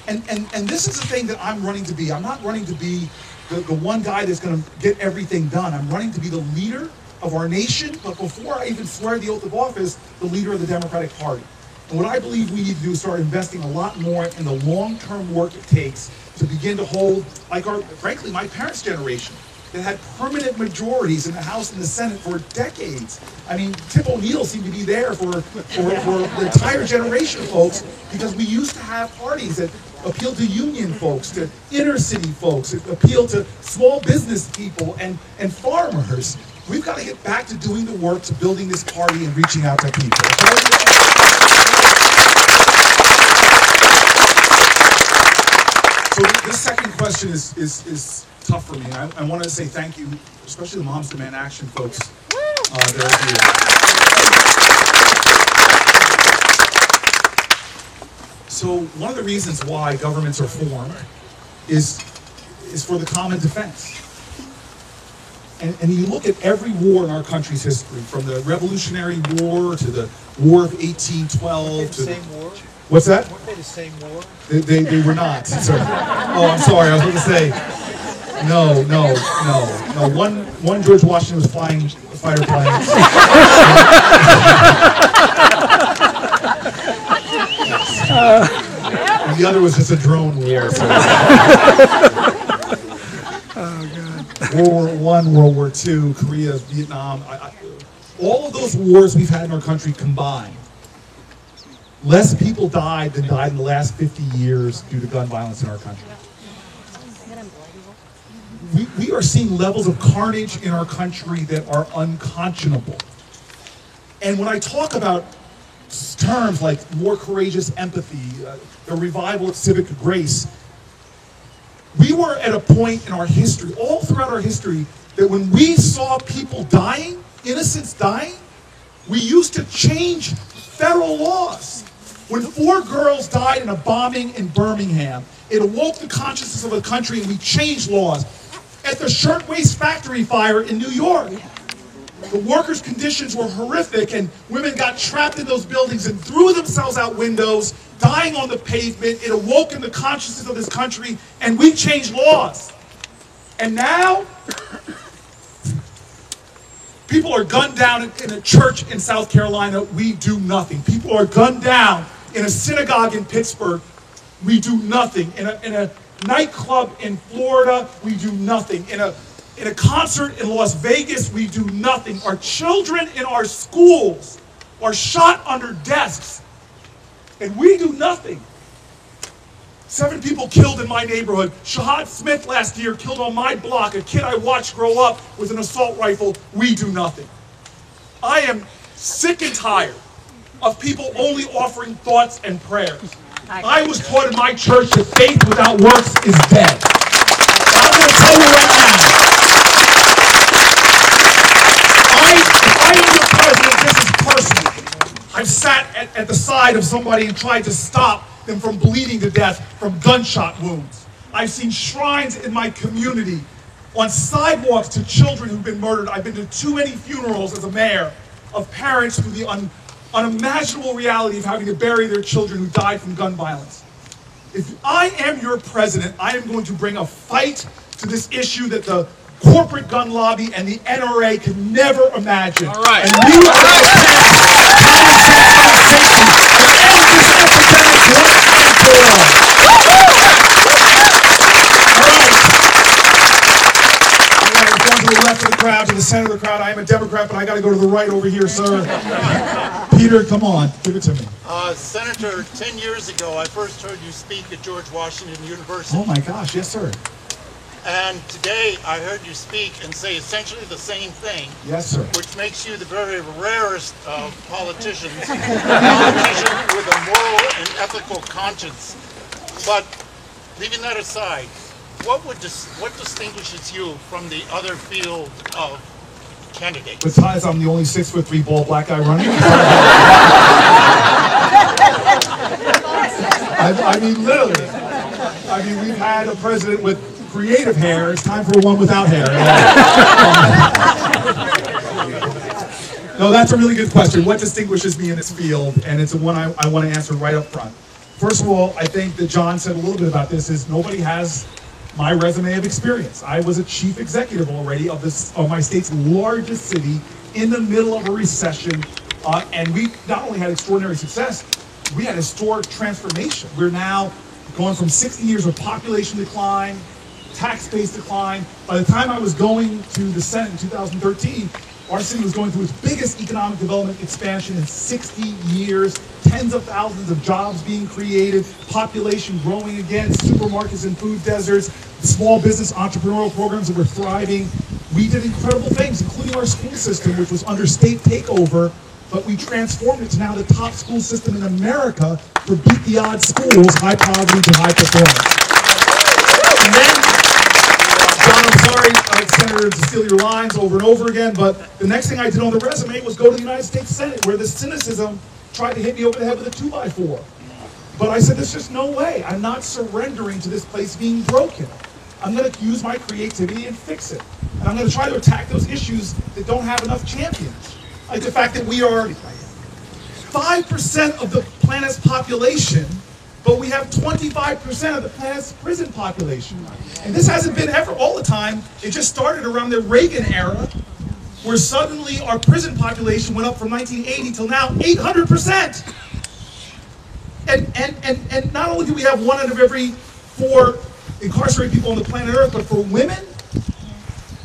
Speaker 4: And this is the thing that I'm running to be. I'm not running to be the one guy that's going to get everything done. I'm running to be the leader of our nation, but before I even swear the oath of office, the leader of the Democratic Party. And what I believe we need to do is start investing a lot more in the long-term work it takes to begin to hold, like frankly, my parents' generation, that had permanent majorities in the House and the Senate for decades. I mean, Tip O'Neill seemed to be there for the entire generation of folks, because we used to have parties that appealed to union folks, to inner city folks, that appealed to small business people and farmers. We've got to get back to doing the work, to building this party and reaching out to people. So this second question is tough for me. I want to say thank you, especially the Moms Demand Action folks that are here. So one of the reasons why governments are formed is for the common defense. And you look at every war in our country's history, from the Revolutionary War to the War of 1812 to the same war. What's that? Weren't they the same war? They were not, sir. Oh, I'm sorry. I was going to say. No. One George Washington was flying fighter planes. And the other was just a drone war. So. World War I, World War II, Korea, Vietnam. All of those wars we've had in our country combined, less people died than died in the last 50 years due to gun violence in our country. We are seeing levels of carnage in our country that are unconscionable. And when I talk about terms like more courageous empathy, the revival of civic grace, we were at a point in our history, all throughout our history, that when we saw people dying, innocents dying, we used to change federal laws. When 4 girls died in a bombing in Birmingham, it awoke the consciousness of the country, and we changed laws. At the Shirtwaist Factory fire in New York, the workers' conditions were horrific, and women got trapped in those buildings and threw themselves out windows, dying on the pavement. It awoke in the consciousness of this country, and we changed laws. And now, People are gunned down in a church in South Carolina. We do nothing. People are gunned down in a synagogue in Pittsburgh. We do nothing. In a nightclub in Florida, we do nothing. In a concert in Las Vegas, we do nothing. Our children in our schools are shot under desks, and we do nothing. 7 people killed in my neighborhood. Shahad Smith last year killed on my block, a kid I watched grow up with an assault rifle. We do nothing. I am sick and tired of people only offering thoughts and prayers. I was taught in my church that faith without works is dead. I'm going to tell you right now, if I am your president, this is personal. I've sat at the side of somebody and tried to stop them from bleeding to death from gunshot wounds. I've seen shrines in my community, on sidewalks to children who've been murdered. I've been to too many funerals as a mayor of parents through the unimaginable reality of having to bury their children who died from gun violence. If I am your president, I am going to bring a fight to this issue that the corporate gun lobby and the NRA can never imagine.
Speaker 9: All right.
Speaker 4: And we are going to pass safety to end this epidemic once and for all. To the left of the crowd, to the center of the crowd. I am a Democrat, but I got to go to the right over here, sir. Peter, come on, give it to me.
Speaker 9: Senator, 10 years ago, I first heard you speak at George Washington University.
Speaker 4: Oh my gosh, yes, sir.
Speaker 9: And today, I heard you speak and say essentially the same thing.
Speaker 4: Yes, sir.
Speaker 9: Which makes you the very rarest of politicians, a politician with a moral and ethical conscience. But leaving that aside, what distinguishes you from the other field of candidates?
Speaker 4: Besides, I'm the only 6'3" bald black guy running. I mean, literally. I mean, we've had a president with creative hair. It's time for one without hair. No, that's a really good question. What distinguishes me in this field? And it's one I want to answer right up front. First of all, I think that John said a little bit about this, is nobody has my resume of experience. I was a chief executive already of my state's largest city in the middle of a recession, and we not only had extraordinary success, we had historic transformation. We're now going from 60 years of population decline, tax base decline. By the time I was going to the Senate in 2013, our city was going through its biggest economic development expansion in 60 years, tens of thousands of jobs being created, population growing again, supermarkets and food deserts, small business entrepreneurial programs that were thriving. We did incredible things, including our school system, which was under state takeover, but we transformed it to now the top school system in America for beat the odds schools, high poverty to high performance. And then, John, I'm sorry, Senator, to steal your lines over and over again, but the next thing I did on the resume was go to the United States Senate, where the cynicism tried to hit me over the head with a 2x4. But I said, there's just no way. I'm not surrendering to this place being broken. I'm going to use my creativity and fix it. And I'm going to try to attack those issues that don't have enough champions. Like the fact that we are 5% of the planet's population, but we have 25% of the planet's prison population. And this hasn't been ever all the time. It just started around the Reagan era, where suddenly our prison population went up from 1980 till now 800%. And not only do we have 1 out of every 4 incarcerated people on the planet Earth, but for women,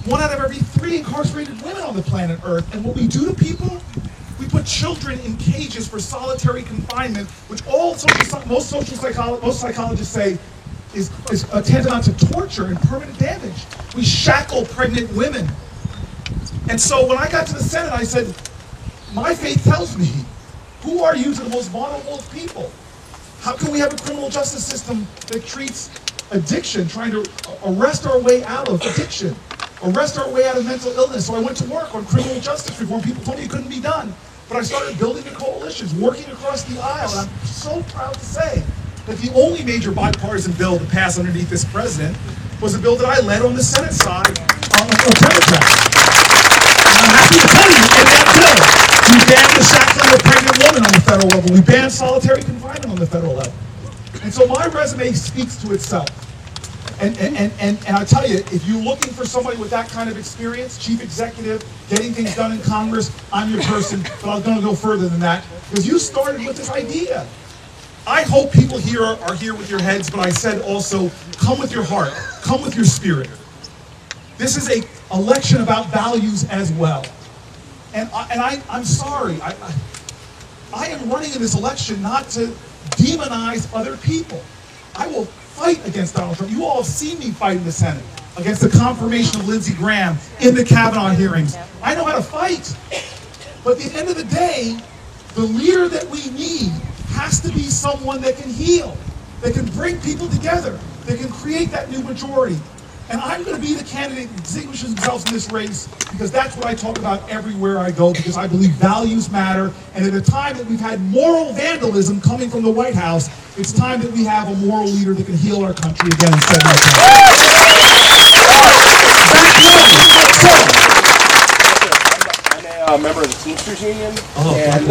Speaker 4: 1 out of every 3 incarcerated women on the planet Earth. And what we do to people, we put children in cages for solitary confinement, which most psychologists say is tantamount to torture and permanent damage. We shackle pregnant women. And so when I got to the Senate, I said, my faith tells me, who are you to the most vulnerable of people? How can we have a criminal justice system that treats addiction, trying to arrest our way out of addiction, arrest our way out of mental illness? So I went to work on criminal justice reform. People told me it couldn't be done. But I started building the coalitions, working across the aisle. And I'm so proud to say that the only major bipartisan bill to pass underneath this president was a bill that I led on the Senate side of Democrats. And I'm happy to tell you, in that bill, we banned the shackling of pregnant women on the federal level. We banned solitary confinement on the federal level. And so my resume speaks to itself. And I'll tell you, if you're looking for somebody with that kind of experience, chief executive, getting things done in Congress, I'm your person, but I'm going to go further than that, because you started with this idea. I hope people here are here with your heads, but I said also, come with your heart, come with your spirit. This is an election about values as well. And I'm sorry, I am running in this election not to demonize other people. I will fight against Donald Trump. You all have seen me fight in the Senate against the confirmation of Lindsey Graham in the Kavanaugh hearings. I know how to fight. But at the end of the day, the leader that we need has to be someone that can heal, that can bring people together, that can create that new majority. And I'm going to be the candidate that distinguishes himself in this race, because that's what I talk about everywhere I go, because I believe values matter. And at a time that we've had moral vandalism coming from the White House, it's time that we have a moral leader that can heal our country again instead of
Speaker 10: I'm a member of the Teamsters Union,
Speaker 4: and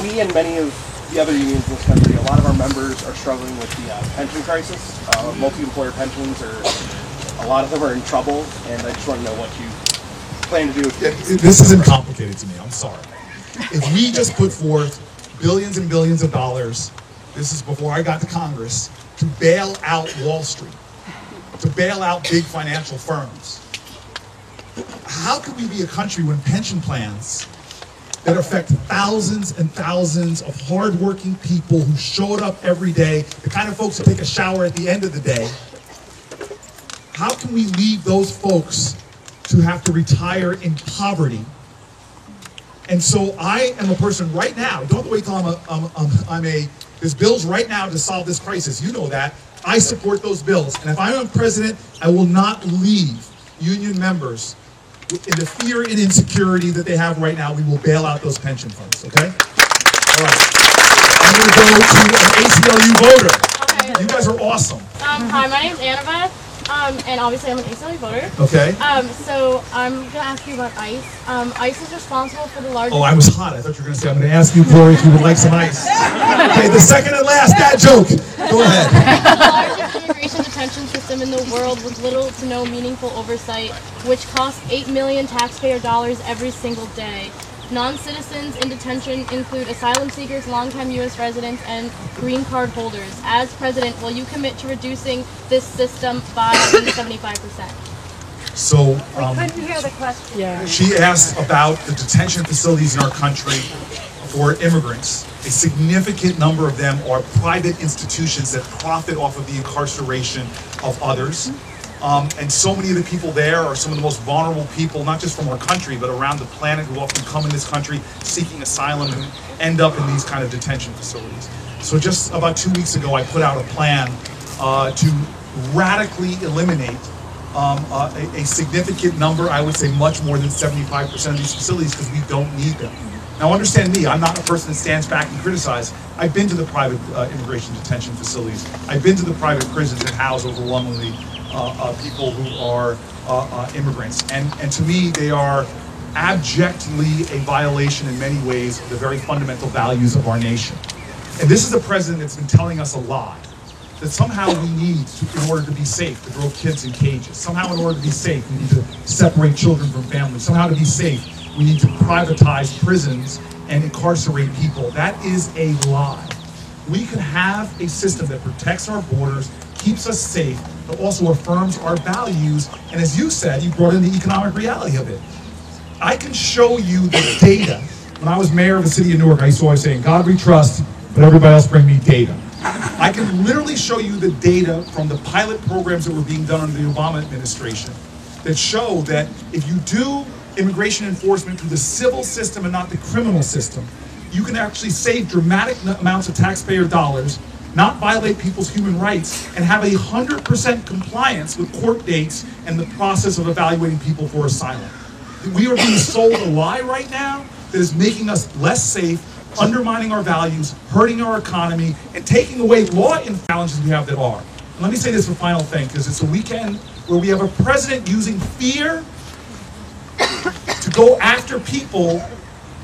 Speaker 10: we and many of the other unions in this country, a lot of our members are struggling with the pension crisis. Multi-employer pensions a lot of them are in trouble, and I just want to know what you plan to do.
Speaker 4: This isn't complicated to me, I'm sorry. If we just put forth billions and billions of dollars, this is before I got to Congress, to bail out Wall Street, to bail out big financial firms, how can we be a country when pension plans that affect thousands and thousands of hardworking people who showed up every day, the kind of folks who take a shower at the end of the day, how can we leave those folks to have to retire in poverty? And so I am a person right now, don't have to wait till there's bills right now to solve this crisis, you know that. I support those bills, and if I'm president, I will not leave union members in the fear and insecurity that they have right now. We will bail out those pension funds, okay? All right. I'm going to go to an ACLU voter. Okay. You guys are awesome.
Speaker 11: Hi, my name's Annabeth, and obviously I'm an ACLU voter.
Speaker 4: Okay.
Speaker 11: So I'm going to ask you about ICE. ICE is responsible for the largest...
Speaker 4: Oh, I was hot. I thought you were going to say, I'm going to ask you, Corey, if you would like some ice. Okay, the second and last dad joke. Go ahead.
Speaker 11: The largest immigration detention system in the world with little to no meaningful oversight, which costs $8 million taxpayer dollars every single day. Non-citizens in detention include asylum seekers, longtime U.S. residents, and green card holders. As president, will you commit to reducing this system by 75%?
Speaker 4: So,
Speaker 8: Couldn't hear the question.
Speaker 11: Yeah.
Speaker 4: she asked about the detention facilities in our country for immigrants. A significant number of them are private institutions that profit off of the incarceration of others. And so many of the people there are some of the most vulnerable people, not just from our country, but around the planet, who often come in this country seeking asylum and end up in these kind of detention facilities. So just about 2 weeks ago, I put out a plan to radically eliminate a significant number, I would say much more than 75% of these facilities, because we don't need them. Now understand me, I'm not a person that stands back and criticizes. I've been to the private immigration detention facilities. I've been to the private prisons that house overwhelmingly people who are immigrants. And to me, they are abjectly a violation in many ways of the very fundamental values of our nation. And this is a president that's been telling us a lie, that somehow we need, in order to be safe, to throw kids in cages. Somehow in order to be safe, we need to separate children from families. Somehow to be safe, we need to privatize prisons and incarcerate people. That is a lie. We can have a system that protects our borders, keeps us safe, but also affirms our values. And as you said, you brought in the economic reality of it. I can show you the data. When I was mayor of the city of Newark, I used to always say, in God we trust, but everybody else bring me data. I can literally show you the data from the pilot programs that were being done under the Obama administration that show that if you do immigration enforcement through the civil system and not the criminal system, you can actually save dramatic amounts of taxpayer dollars, not violate people's human rights, and have 100% compliance with court dates and the process of evaluating people for asylum. We are being sold a lie right now that is making us less safe, undermining our values, hurting our economy, and taking away law and challenges we have that are. And let me say this for final thing, because it's a weekend where we have a president using fear to go after people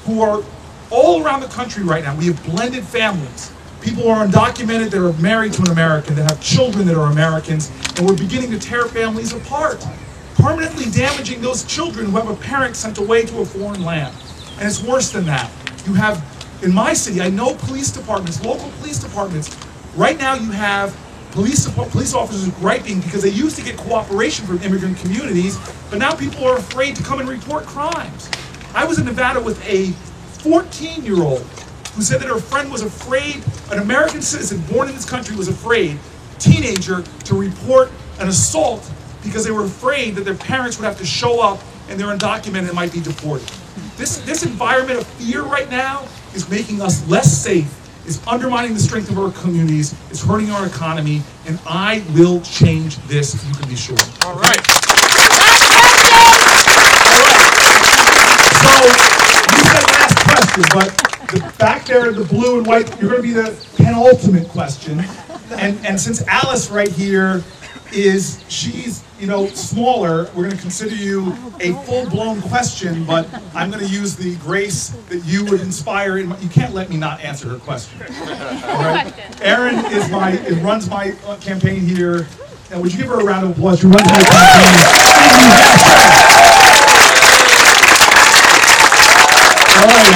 Speaker 4: who are all around the country right now. We have blended families. people who are undocumented that are married to an American, that have children that are Americans, and we're beginning to tear families apart, permanently damaging those children who have a parent sent away to a foreign land. And it's worse than that. You have, in my city, I know police departments, local police departments, right now you have police officers griping because they used to get cooperation from immigrant communities, but now people are afraid to come and report crimes. I was in Nevada with a 14-year-old who said that her friend was afraid, an American citizen born in this country was afraid, teenager, to report an assault because they were afraid that their parents would have to show up and they're undocumented and might be deported. This environment of fear right now is making us less safe, is undermining the strength of our communities, is hurting our economy, and I will change this, you can be sure.
Speaker 9: All right.
Speaker 4: So, you said last question, but back there in the blue and white, you're going to be the penultimate question. And since Alice right here she's, smaller, we're going to consider you a full-blown question, but I'm going to use the grace that you would inspire. You can't let me not answer her question. All right? Erin runs my campaign here, and would you give her a round of applause? She runs my campaign. All right,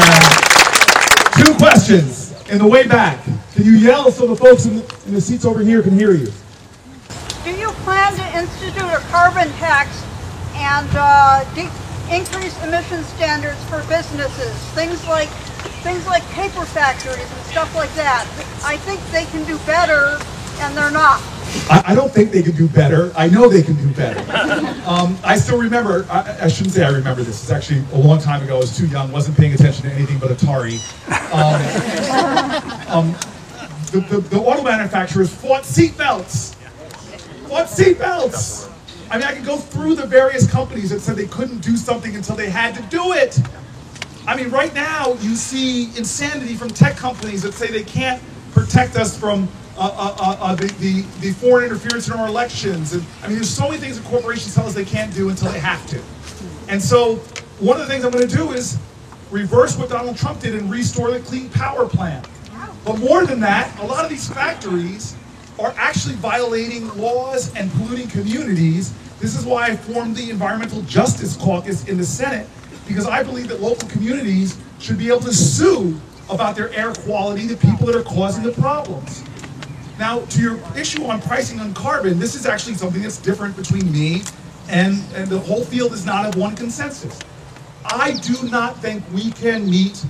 Speaker 4: Erin. 2 questions. In the way back, can you yell so the folks in the seats over here can hear you?
Speaker 12: Do you plan to institute a carbon tax and increase emission standards for businesses? Things like paper factories and stuff like that. I think they can do better, and they're not.
Speaker 4: I don't think they can do better. I know they can do better. I still remember, I shouldn't say I remember this. It's actually a long time ago. I was too young, wasn't paying attention to anything but Atari. The auto manufacturers fought seatbelts. I mean, I can go through the various companies that said they couldn't do something until they had to do it. I mean, right now, you see insanity from tech companies that say they can't protect us from the foreign interference in our elections. And I mean, there's so many things that corporations tell us they can't do until they have to. And so, one of the things I'm going to do is reverse what Donald Trump did and restore the Clean Power Plan. But more than that, a lot of these factories are actually violating laws and polluting communities. This is why I formed the Environmental Justice Caucus in the Senate, because I believe that local communities should be able to sue about their air quality, the people that are causing the problems. Now, to your issue on pricing on carbon, this is actually something that's different between me and the whole field is not of one consensus. I do not think we can meet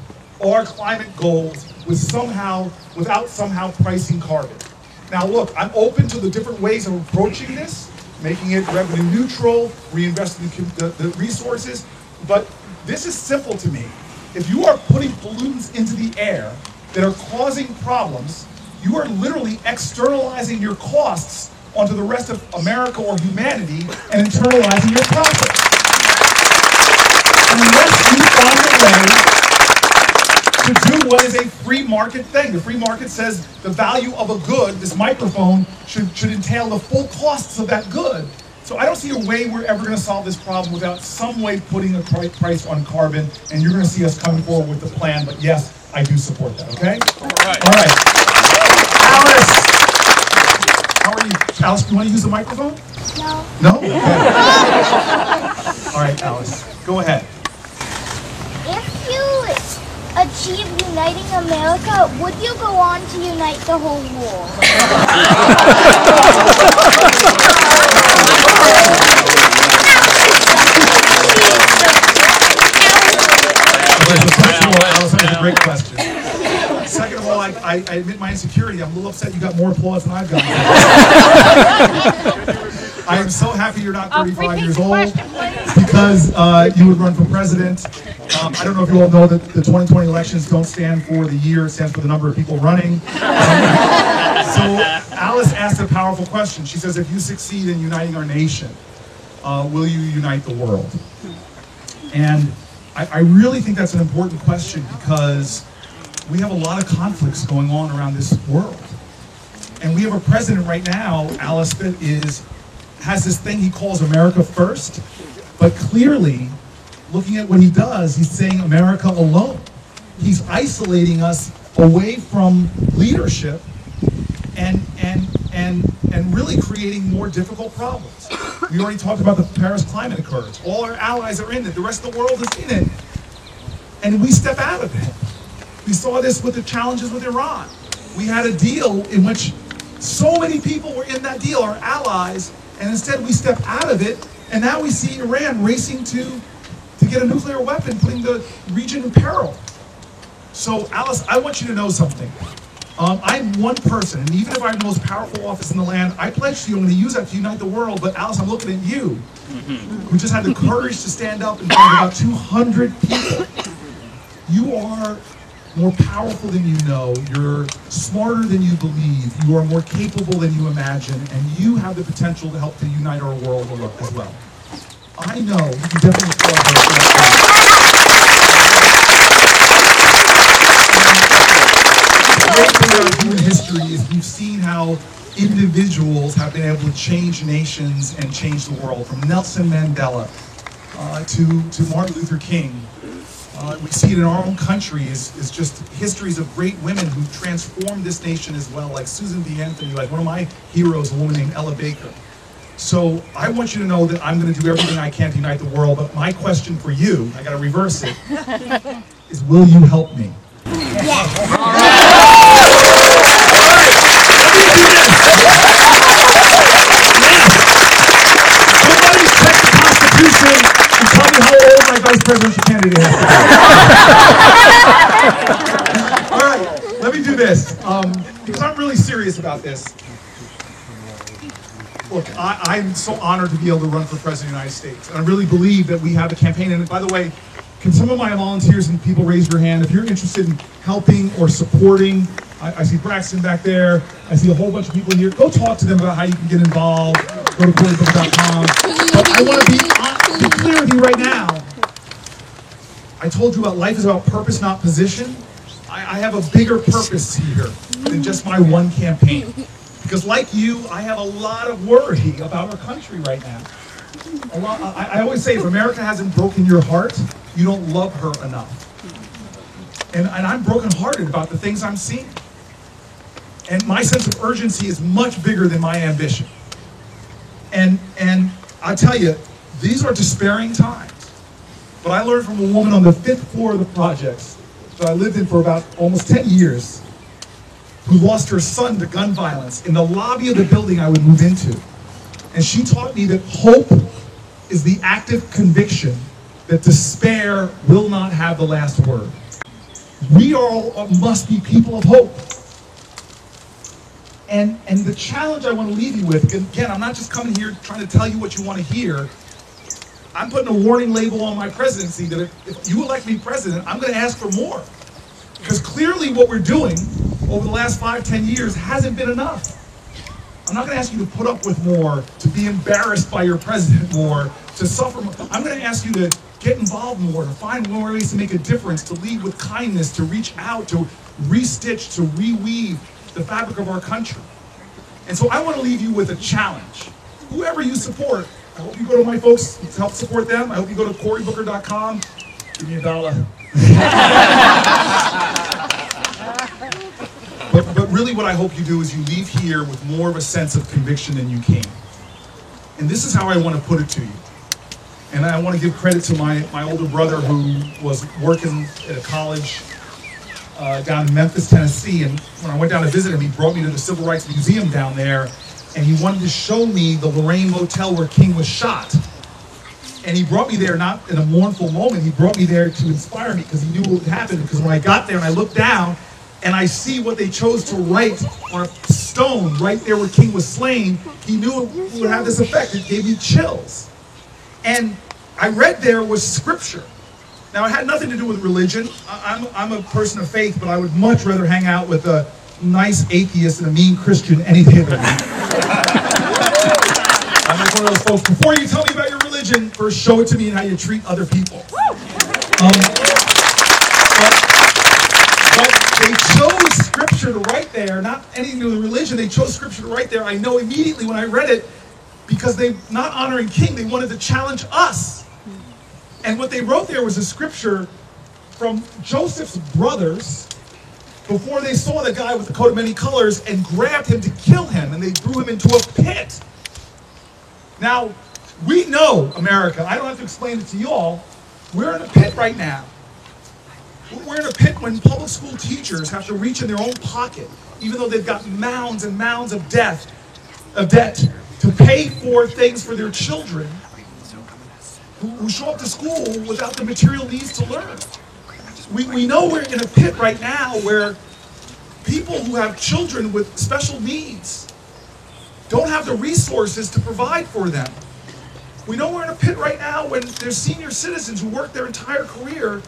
Speaker 4: our climate goals without somehow pricing carbon. Now look, I'm open to the different ways of approaching this, making it revenue neutral, reinvesting the resources, but this is simple to me. If you are putting pollutants into the air that are causing problems, you are literally externalizing your costs onto the rest of America or humanity and internalizing your profits. Unless you find a way to do what is a free market thing. The free market says the value of a good, this microphone, should entail the full costs of that good. So I don't see a way we're ever going to solve this problem without some way putting a price on carbon, and you're going to see us coming forward with the plan, but yes, I do support that, okay? All right. Alice! How are you? Alice, do you want to use the microphone?
Speaker 11: No.
Speaker 4: No? Okay. All right, Alice, go ahead.
Speaker 13: If you achieve uniting America, would you go on to unite the whole world?
Speaker 4: First of all, Alice, that's a great question. Second of all, I admit my insecurity. I'm a little upset you got more applause than I've got. I am so happy you're not 35 years old because you would run for president. I don't know if you all know that the 2020 elections don't stand for the year, it stands for the number of people running. So Alice asked a powerful question. She says, if you succeed in uniting our nation, will you unite the world? And I really think that's an important question because we have a lot of conflicts going on around this world. And we have a president right now, Alice, that has this thing he calls America First, but clearly, looking at what he does, he's saying America alone. He's isolating us away from leadership and really creating more difficult problems. We already talked about the Paris Climate Accords. All our allies are in it. The rest of the world is in it. And we step out of it. We saw this with the challenges with Iran. We had a deal in which so many people were in that deal, our allies, and instead we step out of it, and now we see Iran racing to get a nuclear weapon, putting the region in peril. So Alice, I want you to know something. I'm one person, and even if I'm the most powerful office in the land, I pledge to you I'm going to use that to unite the world, but Alice, I'm looking at you, who just had the courage to stand up in front of about 200 people. You are more powerful than you know, you're smarter than you believe, you are more capable than you imagine, and you have the potential to help to unite our world as well. I know, you can definitely applaud her for that. The great thing about human history is we've seen how individuals have been able to change nations and change the world, from Nelson Mandela to Martin Luther King. We see it in our own country is just histories of great women who transformed this nation as well, like Susan B. Anthony, like one of my heroes, a woman named Ella Baker. So I want you to know that I'm going to do everything I can to unite the world, but my question for you, I got to reverse it, is will you help me? Somebody check the Constitution and tell me how old my vice presidential candidate has to be. All right, let me do this, because I'm really serious about this. Look, I'm so honored to be able to run for President of the United States. And I really believe that we have a campaign. And by the way, can some of my volunteers and people raise your hand if you're interested in helping or supporting? I see Braxton back there. I see a whole bunch of people here. Go talk to them about how you can get involved. Go to CoreyBooker.com. But I want to be clear with you right now. I told you about life is about purpose, not position. I have a bigger purpose here than just my one campaign. Because like you, I have a lot of worry about our country right now. I always say, if America hasn't broken your heart, you don't love her enough. And I'm brokenhearted about the things I'm seeing. And my sense of urgency is much bigger than my ambition. And I tell you, these are despairing times. But I learned from a woman on the 5th floor of the projects that I lived in for about almost 10 years, who lost her son to gun violence in the lobby of the building I would move into. And she taught me that hope is the active conviction that despair will not have the last word. We all must be people of hope. And the challenge I want to leave you with, again, I'm not just coming here trying to tell you what you want to hear. I'm putting a warning label on my presidency that if you elect me president, I'm going to ask for more. Because clearly what we're doing over the last 5-10 years hasn't been enough. I'm not going to ask you to put up with more, to be embarrassed by your president more, to suffer more. I'm going to ask you to get involved more, to find more ways to make a difference, to lead with kindness, to reach out, to restitch, to reweave the fabric of our country. And so I want to leave you with a challenge. Whoever you support, I hope you go to my folks to help support them. I hope you go to CoreyBooker.com. Give me $1. But really what I hope you do is you leave here with more of a sense of conviction than you came. And this is how I want to put it to you. And I want to give credit to my older brother who was working at a college down in Memphis, Tennessee. And when I went down to visit him, he brought me to the Civil Rights Museum down there. And he wanted to show me the Lorraine Motel where King was shot. And he brought me there not in a mournful moment. He brought me there to inspire me because he knew what would happen. Because when I got there and I looked down, and I see what they chose to write on a stone right there where King was slain, he knew it would have this effect. It gave me chills. And I read there was scripture. Now, it had nothing to do with religion. I'm a person of faith, but I would much rather hang out with a nice atheist and a mean Christian any day of the week. I'm like one of those folks, before you tell me about your religion, first show it to me and how you treat other people. But they chose scripture to write there, not anything to do with religion, they chose scripture to write there. I know immediately when I read it, because they're not honoring King, they wanted to challenge us. And what they wrote there was a scripture from Joseph's brothers before they saw the guy with the coat of many colors and grabbed him to kill him, and they threw him into a pit. Now, we know, America, I don't have to explain it to you all, we're in a pit right now. We're in a pit when public school teachers have to reach in their own pocket, even though they've got mounds and mounds of debt, to pay for things for their children who show up to school without the material needs to learn. We know we're in a pit right now where people who have children with special needs don't have the resources to provide for them. We know we're in a pit right now when there's senior citizens who work their entire career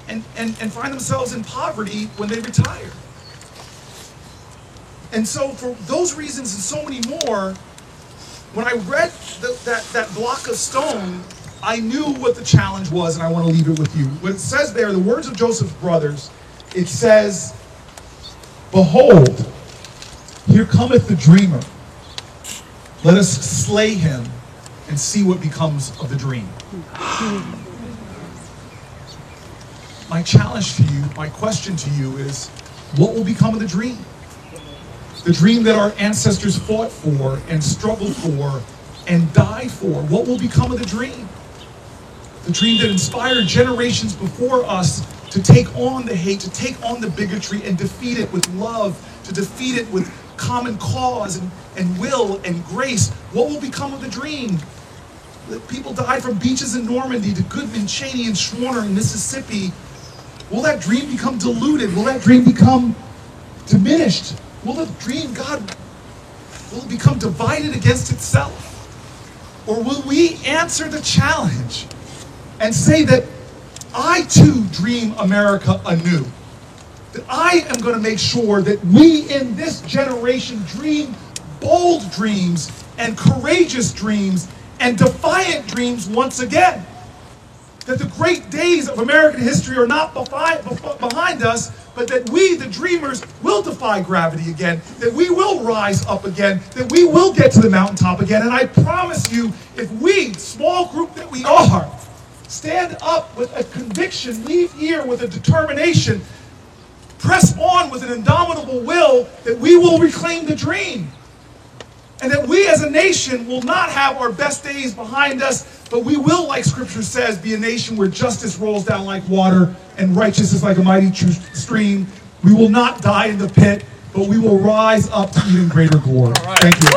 Speaker 4: and find themselves in poverty when they retire. And so for those reasons and so many more, when I read that block of stone, I knew what the challenge was, and I want to leave it with you. What it says there, the words of Joseph's brothers, it says, "Behold, here cometh the dreamer. Let us slay him and see what becomes of the dream." My challenge to you, my question to you is, what will become of the dream? The dream that our ancestors fought for and struggled for and died for. What will become of the dream? The dream that inspired generations before us to take on the hate, to take on the bigotry and defeat it with love, to defeat it with common cause and will and grace. What will become of the dream? That people died from beaches in Normandy to Goodman, Cheney, and Schwerner in Mississippi. Will that dream become diluted? Will that dream become diminished? Will the dream, God, will it become divided against itself? Or will we answer the challenge and say that I too dream America anew? That I am going to make sure that we in this generation dream bold dreams and courageous dreams and defiant dreams once again. That the great days of American history are not behind us, but that we, the dreamers, will defy gravity again, that we will rise up again, that we will get to the mountaintop again. And I promise you, if we, small group that we are, stand up with a conviction, leave here with a determination, press on with an indomitable will, that we will reclaim the dream. And that we as a nation will not have our best days behind us, but we will, like Scripture says, be a nation where justice rolls down like water and righteousness like a mighty stream. We will not die in the pit, but we will rise up to even greater glory. Thank you.